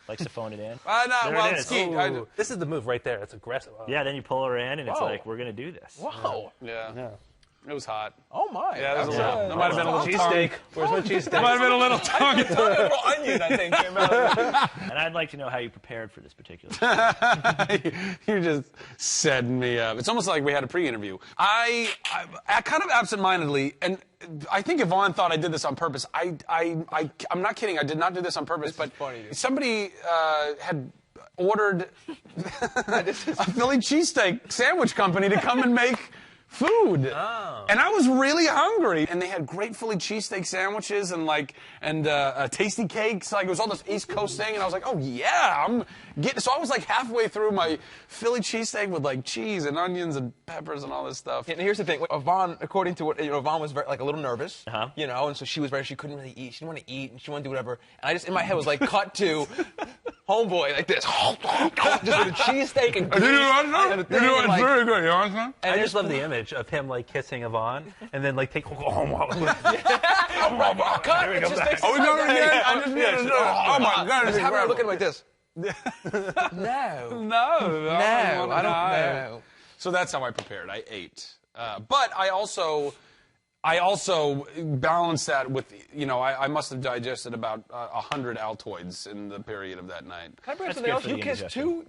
likes to phone it in? No, There well, it is. Skeet, Ooh, this is the move right there. It's aggressive. Yeah, then you pull her in, and it's Whoa. like, we're going to do this. Whoa. Yeah. It was hot. Oh my. Yeah, that was Yeah. That might have been a little Cheesesteak. tongue. Where's my cheesesteak? That might have been a little tongue. onion, I think, came out. And I'd like to know how you prepared for this particular You just setting me up. It's almost like we had a pre-interview. I kind of absentmindedly, and I think Yvonne thought I did this on purpose. I'm not kidding. I did not do this on purpose. But funny, dude. somebody had ordered a Philly cheesesteak sandwich company to come and make food. Oh. And I was really hungry. And they had great Philly cheesesteak sandwiches and tasty cakes. Like, it was all this East Coast thing. And I was like, oh yeah, so I was like halfway through my Philly cheesesteak with like cheese and onions and peppers and all this stuff. And here's the thing, Yvonne, according to what Yvonne was very, like a little nervous, and so she couldn't really eat. She didn't want to eat, and she wanted to do whatever. And I just in my head was like, cut to homeboy like this, just with a cheesesteak and grease. It's very good. You know what I'm saying? I just love the image of him like kissing Yvonne and then like take. Cut. Are we going again? Oh my God! Just have her looking like this. No. No, I don't know. So that's how I prepared. I ate, but I also balanced that with I must have digested about 100 Altoids in the period of that night. Can I bring something else? You kissed two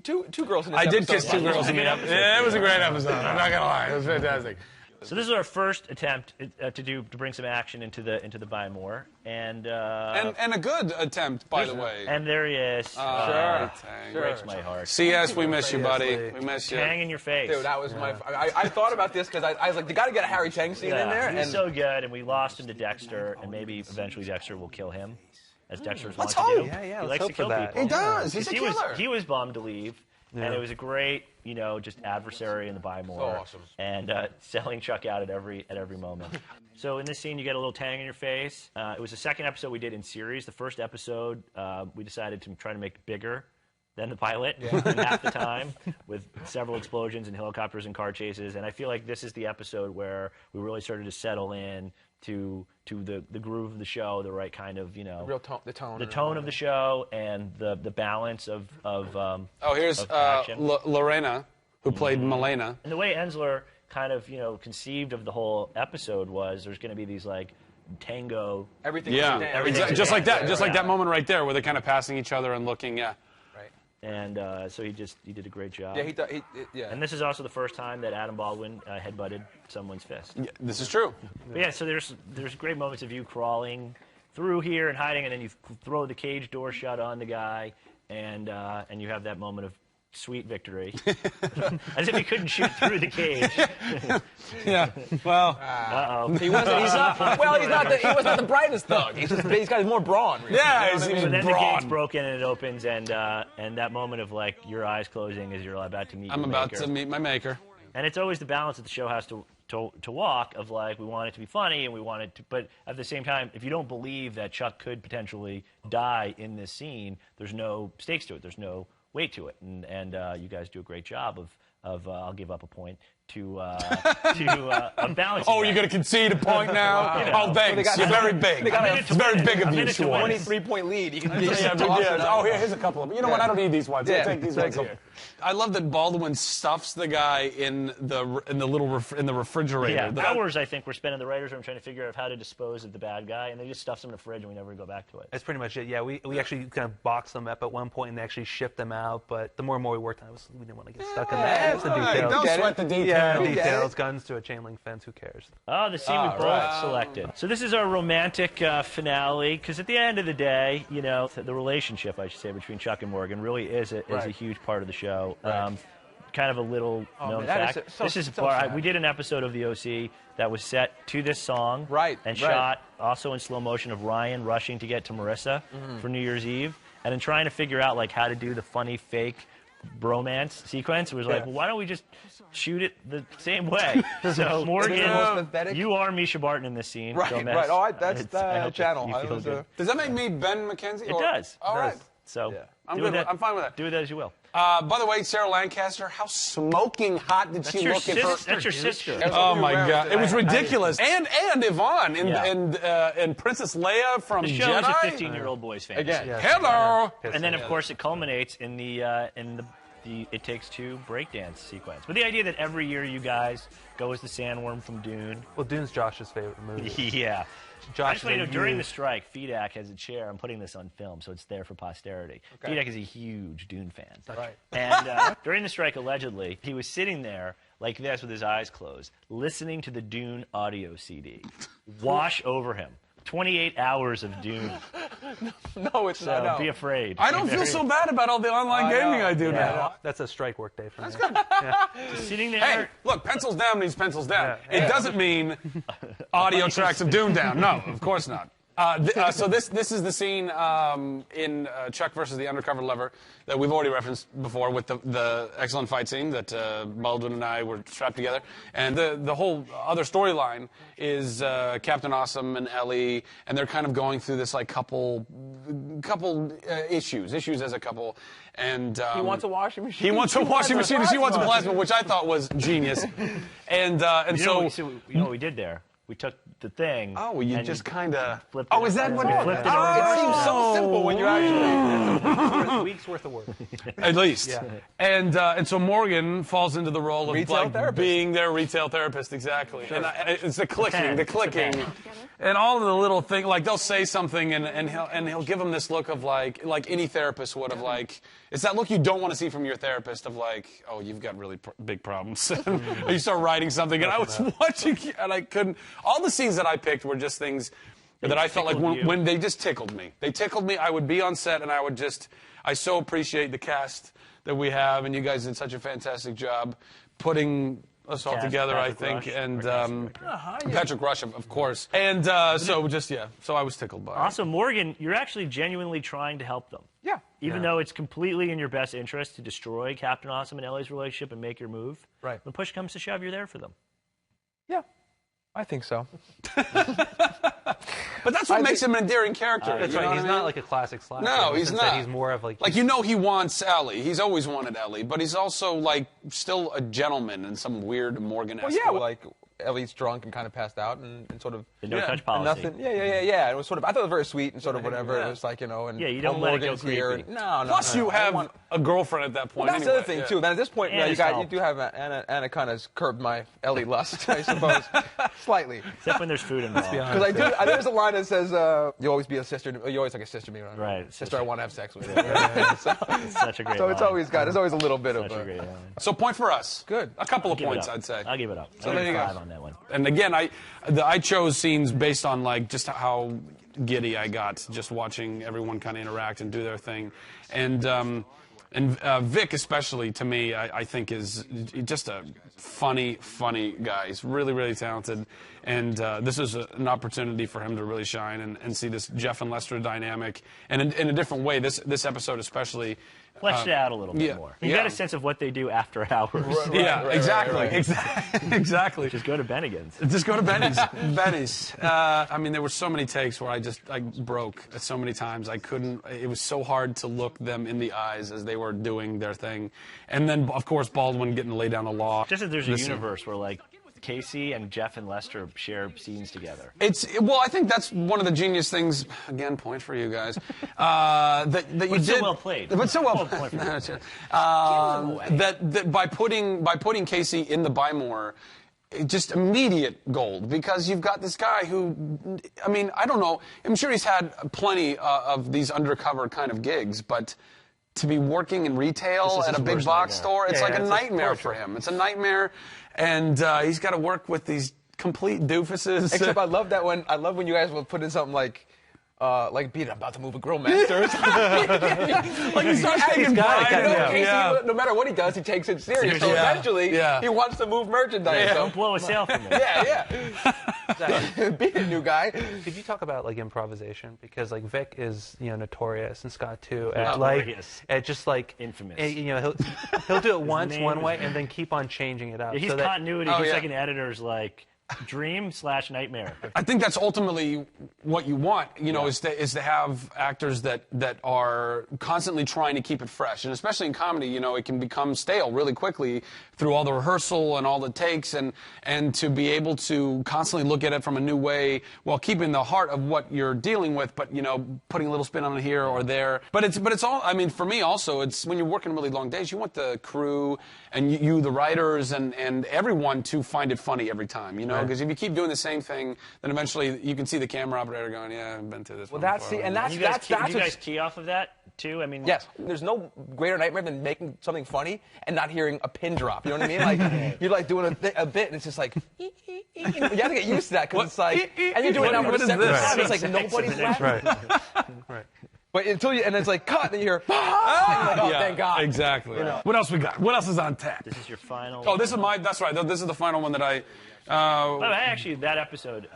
girls in this I episode. did kiss two girls in the episode. Yeah, it was a great episode. I'm not gonna lie, it was fantastic. So this is our first attempt to bring some action into the Buy More, and a good attempt, by the way. And there he is. Sure. Breaks my heart. CS, we miss you, buddy. We miss you. Tang in your face. Dude, that was my. I thought about this because I was like, they got to get a Harry Tang scene in there. He's so good, and we lost him to Dexter, and maybe eventually Dexter will kill him, as Dexter's Let's wants to do. hope. Yeah, He let's likes hope to kill for that. people. He does. He's a killer. He was bummed to leave. Yeah. And it was a great, just adversary in the Buy More. So awesome. And selling Chuck out at every moment. So in this scene, you get a little tang in your face. It was the second episode we did in series. The first episode, we decided to try to make bigger than the pilot in half the time, with several explosions and helicopters and car chases. And I feel like this is the episode where we really started to settle in to the groove of the show, the right kind of, the tone of the show, and the balance of Here's of action. Lorena, who played Milena. And the way Ensler kind of, conceived of the whole episode was there's going to be these like tango. Everything. Yeah, Everything's just like that. Just like Yeah. that moment right there, where they're kind of passing each other and looking. Yeah. And so he did a great job. Yeah, And this is also the first time that Adam Baldwin headbutted someone's fist. Yeah, this is true. But yeah, so there's great moments of you crawling through here and hiding, and then you throw the cage door shut on the guy, and you have that moment of sweet victory. As if he couldn't shoot through the cage. Yeah. Well. Uh-oh. He wasn't. He's not. Well, he was not the brightest thug. He's got more brawn. Really. Yeah. So then the gate's broken and it opens, and that moment of like your eyes closing as you're about to meet. I'm your about maker. to meet my maker. And it's always the balance that the show has to walk of like we want it to be funny and we want it to, but at the same time, if you don't believe that Chuck could potentially die in this scene, there's no stakes to it. There's no weight to it, and you guys do a great job of I'll give up a point to balancing. Oh, you're going to concede a point now? Oh, thanks. You're very big. It's very big of you, Schwartz. 23-point lead. You can Oh, here's a couple of them. You know what? I don't need these ones. Yeah, I'll take these ones here. I love that Baldwin stuffs the guy in the refrigerator. Yeah, hours I think we're spending the writers' room trying to figure out how to dispose of the bad guy, and they just stuffs him in the fridge and we never go back to it. That's pretty much it. Yeah, we actually kind of boxed them up at one point and they actually shipped them out. But the more and more we worked on it, we didn't want to get stuck in that. It's the details. Don't sweat the details. Yeah, details. Guns to a chain link fence. Who cares? Oh, the scene we both selected. So this is our romantic finale, because at the end of the day, you know, the relationship, I should say, between Chuck and Morgan really is a huge part of the show. Right. Kind of a little known fact. This is we did an episode of the OC that was set to this song, and shot also in slow motion of Ryan rushing to get to Marissa for New Year's Eve, and then trying to figure out like how to do the funny fake bromance sequence. It was like, well, why don't we just shoot it the same way? So Morgan, you are Misha Barton in this scene. Right, right. Oh, that's the channel. Does that make me Ben McKenzie? It does. All right. So I'm good. I'm fine with that. Do it as you will. By the way, Sarah Lancaster, how smoking hot did she look at her? That's your sister. Oh my God, it was ridiculous. And Yvonne and Princess Leia from the show Jedi. is a 15-year-old boy's fantasy. Again, hello. And then of course it culminates in the It Takes Two breakdance sequence. But the idea that every year you guys go as the sandworm from Dune. Well, Dune's Josh's favorite movie. Yeah. Josh, I just want to know, during the strike, Fedak has a chair. I'm putting this on film, so it's there for posterity. Okay. Fedak is a huge Dune fan. Right. And during the strike, allegedly, he was sitting there like this with his eyes closed, listening to the Dune audio CD wash over him. 28 hours of Dune. No, it's not. No. Be afraid. I don't feel so bad about all the online gaming I do now. That's a strike work day for me. That's good. Just sitting there. Hey, look, pencils down means pencils down. It doesn't mean audio tracks of Dune down. No, of course not. So this is the scene in Chuck versus the Undercover Lover that we've already referenced before with the excellent fight scene that Baldwin and I were strapped together. And the whole other storyline is Captain Awesome and Ellie, and they're kind of going through this like couple issues as a couple. And he wants a washing machine. He wants a washing machine, and she wants a plasma, which I thought was genius. And you know what we did there? We took the thing. Oh, well, you just kind of flipped Oh, it. is that what? Flipped it Oh, it seems so simple when you actually. A week's worth of work. At least. Yeah. And so Morgan falls into the role of Retail like therapist. being their retail therapist, exactly. Sure. And it's the clicking, and all of the little things. Like they'll say something, and he'll give them this look of like any therapist would have like. It's that look you don't want to see from your therapist of like, oh, you've got really big problems. You start writing something, and I was watching, and I couldn't. All the scenes that I picked were just things that I felt like when they just tickled me. They tickled me. I would be on set, and I so appreciate the cast that we have, and you guys did such a fantastic job putting us all together, I think, and Patrick Rush, of course. And so I was tickled by it. Also, Morgan, you're actually genuinely trying to help them. Yeah. Even though it's completely in your best interest to destroy Captain Awesome and Ellie's relationship and make your move. Right. When push comes to shove, you're there for them. Yeah. I think so. But that's what makes him an endearing character. That's right. He's not like a classic slasher. No, he's not. He's more of like he wants Ellie. He's always wanted Ellie, but he's also like still a gentleman in some weird Morgan-esque Well, yeah, way. like Ellie's drunk and kind of passed out and sort of the no-touch policy. Nothing. Yeah. It was sort of. I thought it was very sweet and sort of whatever. It was like and you don't let it go creepy. No. Plus, you have a girlfriend at that point. Well, that's the other thing too. Then at this point, you do have Anna kind of curbed my Ellie lust, I suppose, slightly. Except when there's food involved. Because there's a line that says, "You always be a sister. You always like a sister to me, right? Sister, I want to have sex with." It's such a great. So it's always got. There's always a little bit of. A great line. So point for us. Good. A couple of points, I'd say. I'll give it up. So there you go. 5 on that one. And again, I chose scenes based on like just how giddy I got just watching everyone kind of interact and do their thing, and And Vic, especially, to me, I think is just a funny guy. He's really, really talented. And this is an opportunity for him to really shine and see this Jeff and Lester dynamic. And in a different way, this episode especially. Fleshed it out a little bit more. You got a sense of what they do after hours. Exactly. Just go to Bennigan's. Just go to Benny's. I mean, there were so many takes where I broke so many times. I couldn't. It was so hard to look them in the eyes as they were doing their thing. And then, of course, Baldwin getting to lay down the law. Just that there's a universe where, like, Casey and Jeff and Lester share scenes together. Well, I think that's one of the genius things. Again, point for you guys. That you did. So well played. But so well played. That by putting Casey in the Buy More, just immediate gold, because you've got this guy who, I mean, I don't know. I'm sure he's had plenty of these undercover kind of gigs, but to be working in retail at a big box store, it's like a nightmare for him. It's a nightmare. And he's got to work with these complete doofuses. Except I love when you guys will put in something like being about to move a grill master. Like he starts taking pride. No matter what he does, he takes it serious. So eventually, he wants to move merchandise. So don't blow a sale from it. Be a new guy. Could you talk about like improvisation? Because like Vic is notorious, and Scott too. At just like infamous. He'll do it once one way and then keep on changing it up. Yeah, he's continuity. He's like an editor's like dream/nightmare. I think that's ultimately what you want, is to have actors that are constantly trying to keep it fresh. And especially in comedy, it can become stale really quickly through all the rehearsal and all the takes, and to be able to constantly look at it from a new way while keeping the heart of what you're dealing with, but putting a little spin on it here or there. But it's all, I mean, for me also, it's when you're working really long days, you want the crew and you the writers and everyone to find it funny every time, because if you keep doing the same thing, then eventually you can see the camera operator going, yeah, I've been to this one before. Do you guys key off of that too? I mean, yes. There's no greater nightmare than making something funny and not hearing a pin drop. You know what I mean? Like you're like doing a bit, and it's just like you have to get used to that because it's like, and you're doing it now for the second time. It's like nobody's laughing. Right. But and it's like cut, and you hear, oh, thank God. Exactly. What else we got? What else is on tap? This is your final. Oh, that's right. This is the final one that I. Actually, that episode,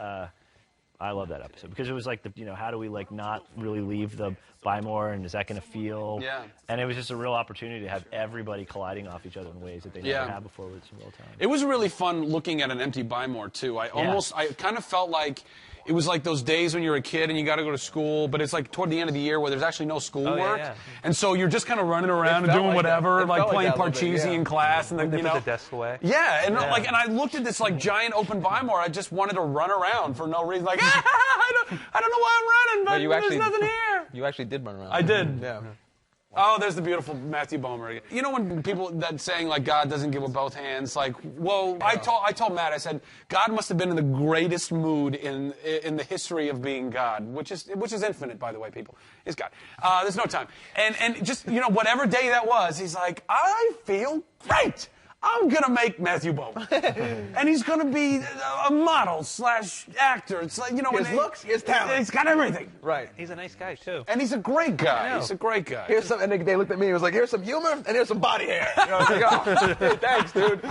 I love that episode because it was like how do we like not really leave the Buy More, and is that going to feel? Yeah. And it was just a real opportunity to have everybody colliding off each other in ways that they never had before with some real time. It was really fun looking at an empty Buy More too. I kind of felt like. It was like those days when you're a kid and you got to go to school, but it's like toward the end of the year where there's actually no schoolwork, and so you're just kind of running around and doing whatever, like playing Parcheesi in class, and then put the desk away. Yeah, and and I looked at this like giant open Buy More. I just wanted to run around for no reason, like I don't know why I'm running, but there's nothing here. You actually did run around. I did. Yeah. Oh, there's the beautiful Matthew Bomer again. You know when people that saying like God doesn't give with both hands, like, well, I told Matt, I said God must have been in the greatest mood in the history of being God, which is infinite, by the way, people. Is God. There's no time, and just whatever day that was, he's like, I feel great. I'm going to make Matthew Bomer. And he's going to be a model / actor. It's like, his looks, his talent. He's got everything. Right. He's a nice guy, too. And he's a great guy. He's a great guy. Here's some, and they looked at me and was like, here's some humor and here's some body hair. I was like, oh, hey, thanks, dude.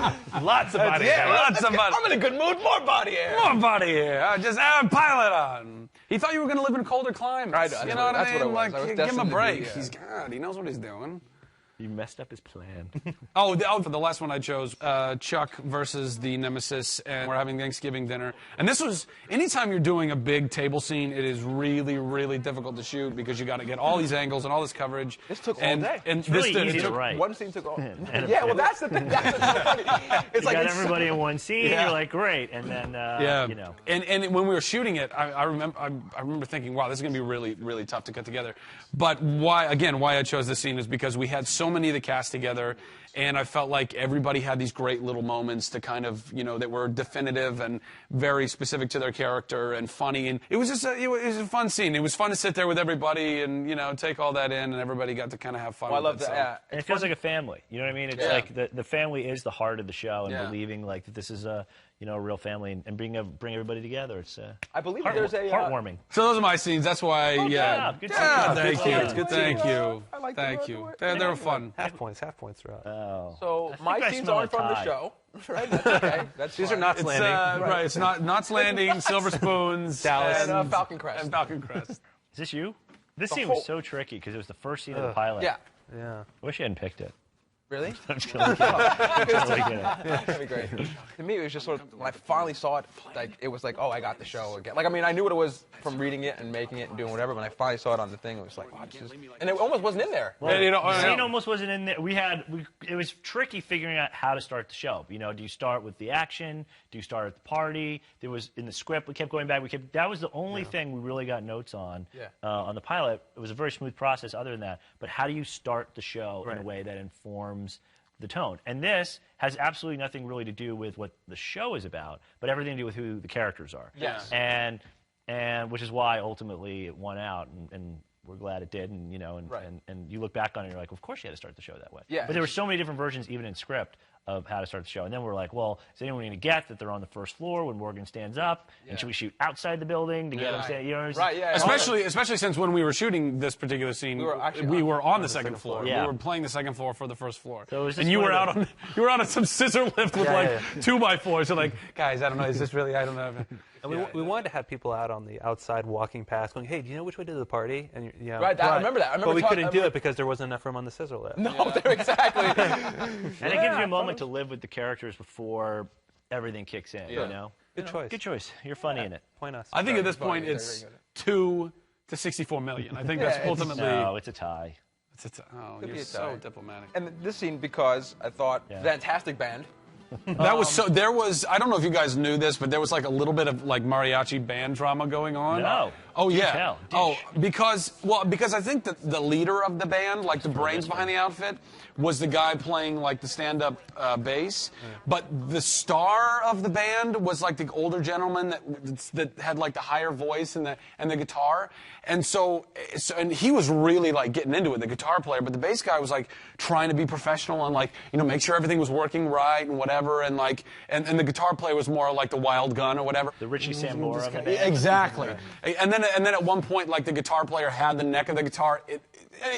Lots of body hair. Lots of body. I'm in a good mood. More body hair. More body hair. Just pile it on. He thought you were going to live in colder climates. Right. You know what I mean? What it was. Like, give him a break. He's God. He knows what he's doing. You messed up his plan. For the last one I chose, Chuck versus the Nemesis, and we're having Thanksgiving dinner. And this was, anytime you're doing a big table scene, it is really, really difficult to shoot because you got to get all these angles and all this coverage. This took all day. And it's really easy to write. One scene took all day. Well, that's the thing. That's what's so funny. It's like everybody in one scene, you're like, great. And then, And when we were shooting it, I remember thinking, wow, this is going to be really, really tough to cut together. But why I chose this scene is because we had so many of the cast together, and I felt like everybody had these great little moments to kind of, that were definitive and very specific to their character and funny, and it was just it was a fun scene. It was fun to sit there with everybody and take all that in, and everybody got to kind of have fun. Well, with I love it, that. so. Yeah. And it feels like a family. You know what I mean? It's like the family is the heart of the show, and believing like that this is a real family and bring everybody together. It's I believe there's a heartwarming. So those are my scenes. That's why. Good thank you. good Thank scenes. you. I like Thank you. They were fun. Half points throughout. Oh. So I my think I scenes smell aren't a from the tie. show. Right? That's okay. These are Knots Landing. Right. It's Knots Landing, Silver Spoons, Dallas, and Falcon Crest. And Falcon Crest. Is this you? This The scene whole- was so tricky because it was the first scene of the pilot. Yeah. Yeah. I wish you hadn't picked it. Really? I'm just kidding. Totally kidding. That'd be great. To me, it was just sort of, when I finally saw it, like, it was like, oh, I got the show again. Like, I mean, I knew what it was from reading it and making it and doing whatever, but when I finally saw it on the thing, it was like, wow, this is... And it almost wasn't in there. Well, the scene almost wasn't in there. It was tricky figuring out how to start the show. Do you start with the action? Do you start at the party? There was, in the script, we kept going back. That was the only thing we really got notes on the pilot. It was a very smooth process other than that. But how do you start the show in a way that informs the tone? And this has absolutely nothing really to do with what the show is about, but everything to do with who the characters are. Yes. And which is why ultimately it won out, and we're glad it did. And and you look back on it, and you're like, of course you had to start the show that way. Yeah. But there were so many different versions, even in script, of how to start the show. And then we're like, well, is anyone going to get that they're on the first floor when Morgan stands up? And should we shoot outside the building to get them standing? Right, yeah. Especially since when we were shooting this particular scene, we were on the second floor. Yeah. We were playing the second floor for the first floor. So and you were out on some scissor lift with 2x4s. So like, guys, I don't know, is this really? I don't know. And we wanted to have people out on the outside walking past, going, "Hey, do you know which way to the party?" And right, I remember that. But we couldn't do it because there wasn't enough room on the scissor lift. No, exactly. And it gives you a moment to live with the characters before everything kicks in. Yeah. You know, Good choice. Good choice. You're funny in it. Point us. I think at this point it's 2 to 64 million. I think that's ultimately. No, it's a tie. You're so diplomatic. And this scene, because I thought, fantastic band. That was so. There was. I don't know if you guys knew this, but there was like a little bit of like mariachi band drama going on. No. Oh yeah. Tell. Oh, because I think that the leader of the band, like the brains behind the outfit, was the guy playing like the stand-up bass. But the star of the band was like the older gentleman that had like the higher voice and the guitar. And so he was really like getting into it, the guitar player. But the bass guy was like trying to be professional and like make sure everything was working right and whatever. And like and the guitar player was more like the wild gun or whatever. The Richie Sambora of the band. Exactly. And then at one point, like the guitar player had the neck of the guitar,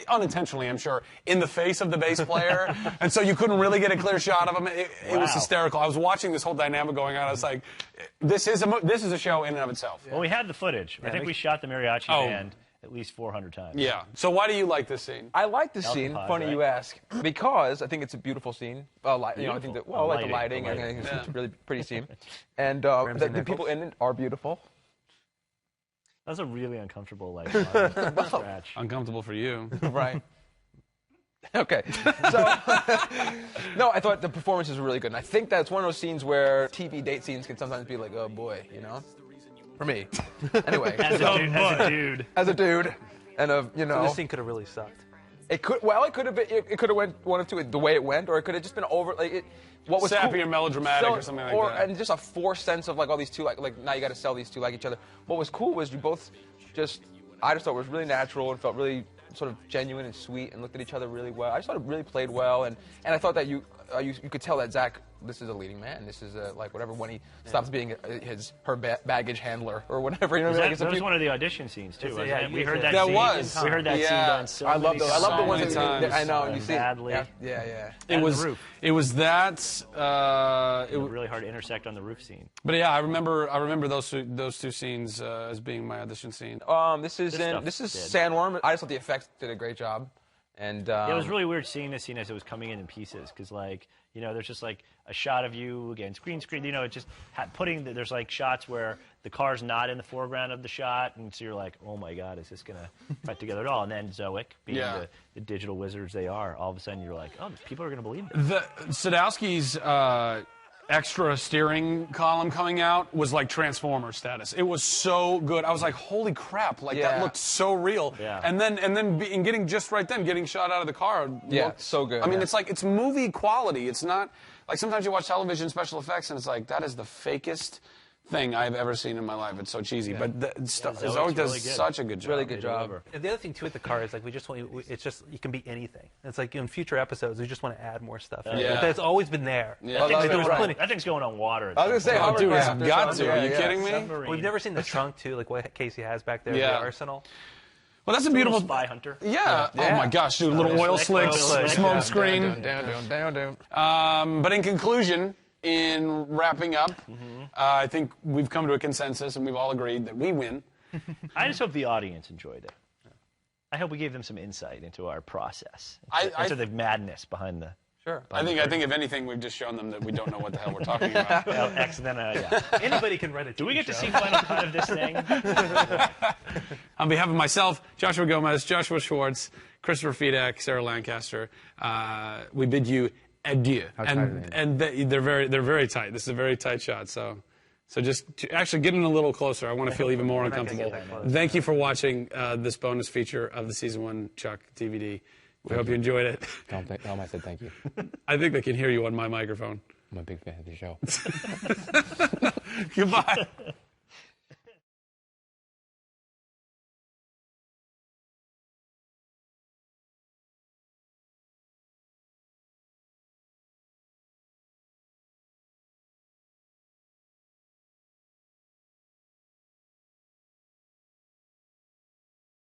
unintentionally, I'm sure, in the face of the bass player, and so you couldn't really get a clear shot of him. It was hysterical. I was watching this whole dynamic going on. I was like, this is a show in and of itself. Well, we had the footage. I think we shot the mariachi band at least 400 times. Yeah. So why do you like this scene? I like this scene. Funny you ask, because I think it's a beautiful scene. I think that I like the lighting. I think it's a really pretty scene, and the people in it are beautiful. That was a really uncomfortable scratch. Uncomfortable for you, right? Okay. So, no, I thought the performances were really good, and I think that's one of those scenes where TV date scenes can sometimes be like, oh boy, for me. Anyway, as a dude, and So this scene could have really sucked. It could. Well, it could have been. It could have went one of two. The way it went, or it could have just been over. What was sappy cool, or melodramatic or something like that. And just a forced sense of like all these two like now you got to sell these two like each other. What was cool was you both I just thought it was really natural and felt really sort of genuine and sweet and looked at each other really well. I just thought it really played well, and I thought that you could tell that Zach, this is a leading man. This is like whatever when he stops being her baggage handler or whatever. That was one of the audition scenes too. Wasn't it? We heard that. We heard that scene done so I love the ones that I know you see badly. Yeah. It was that. It was really hard to intersect on the roof scene. But yeah, I remember those two scenes as being my audition scene. This is Sandworm. I just thought the effects did a great job. And it was really weird seeing this scene as it was coming in pieces because, there's just like a shot of you against green screen. It just there's like shots where the car's not in the foreground of the shot, and so you're like, oh my God, is this gonna fit together at all? And then Zoic, being the digital wizards they are, all of a sudden you're like, oh, people are gonna believe this. The Sadowski's extra steering column coming out was like Transformer status. It was so good. I was like, holy crap! Like that looked so real. Yeah. And then getting just right then, getting shot out of the car. Looked, so good. I mean, it's movie quality. It's not like sometimes you watch television special effects and it's like that is the fakest thing I've ever seen in my life. It's so cheesy, but the stuff Zoe does really such a good job. Really good job. And the other thing too with the car is like it's just you can be anything. It's like in future episodes we just want to add more stuff. Yeah. That's always been there. Yeah. That thing's going on water. I was gonna say, dude, it's got to. Are you kidding me? Submarine. We've never seen the trunk too, like what Casey has back there, Yeah. the arsenal. Well, that's a beautiful spy hunter. Yeah. Oh my gosh, dude, little oil slicks, smoke screen. But in conclusion, in wrapping up, I think we've come to a consensus and we've all agreed that we win. I just hope the audience enjoyed it. I hope we gave them some insight into our process, into the madness behind the. Sure. I think if anything, we've just shown them that we don't know what the hell we're talking about. Well, yeah. Anybody can write a TV Do we get show. to see final cut of this thing? On behalf of myself, Joshua Gomez, Joshua Schwartz, Christopher Fedak, Sarah Lancaster, we bid you adieu. And they're very tight. This is a very tight shot. So just actually getting a little closer. I want to feel even more uncomfortable. Thank you for watching this bonus feature of the Season 1 Chuck DVD. We hope you enjoyed it. Tell them I said thank you. I think they can hear you on my microphone. I'm a big fan of the show. Goodbye.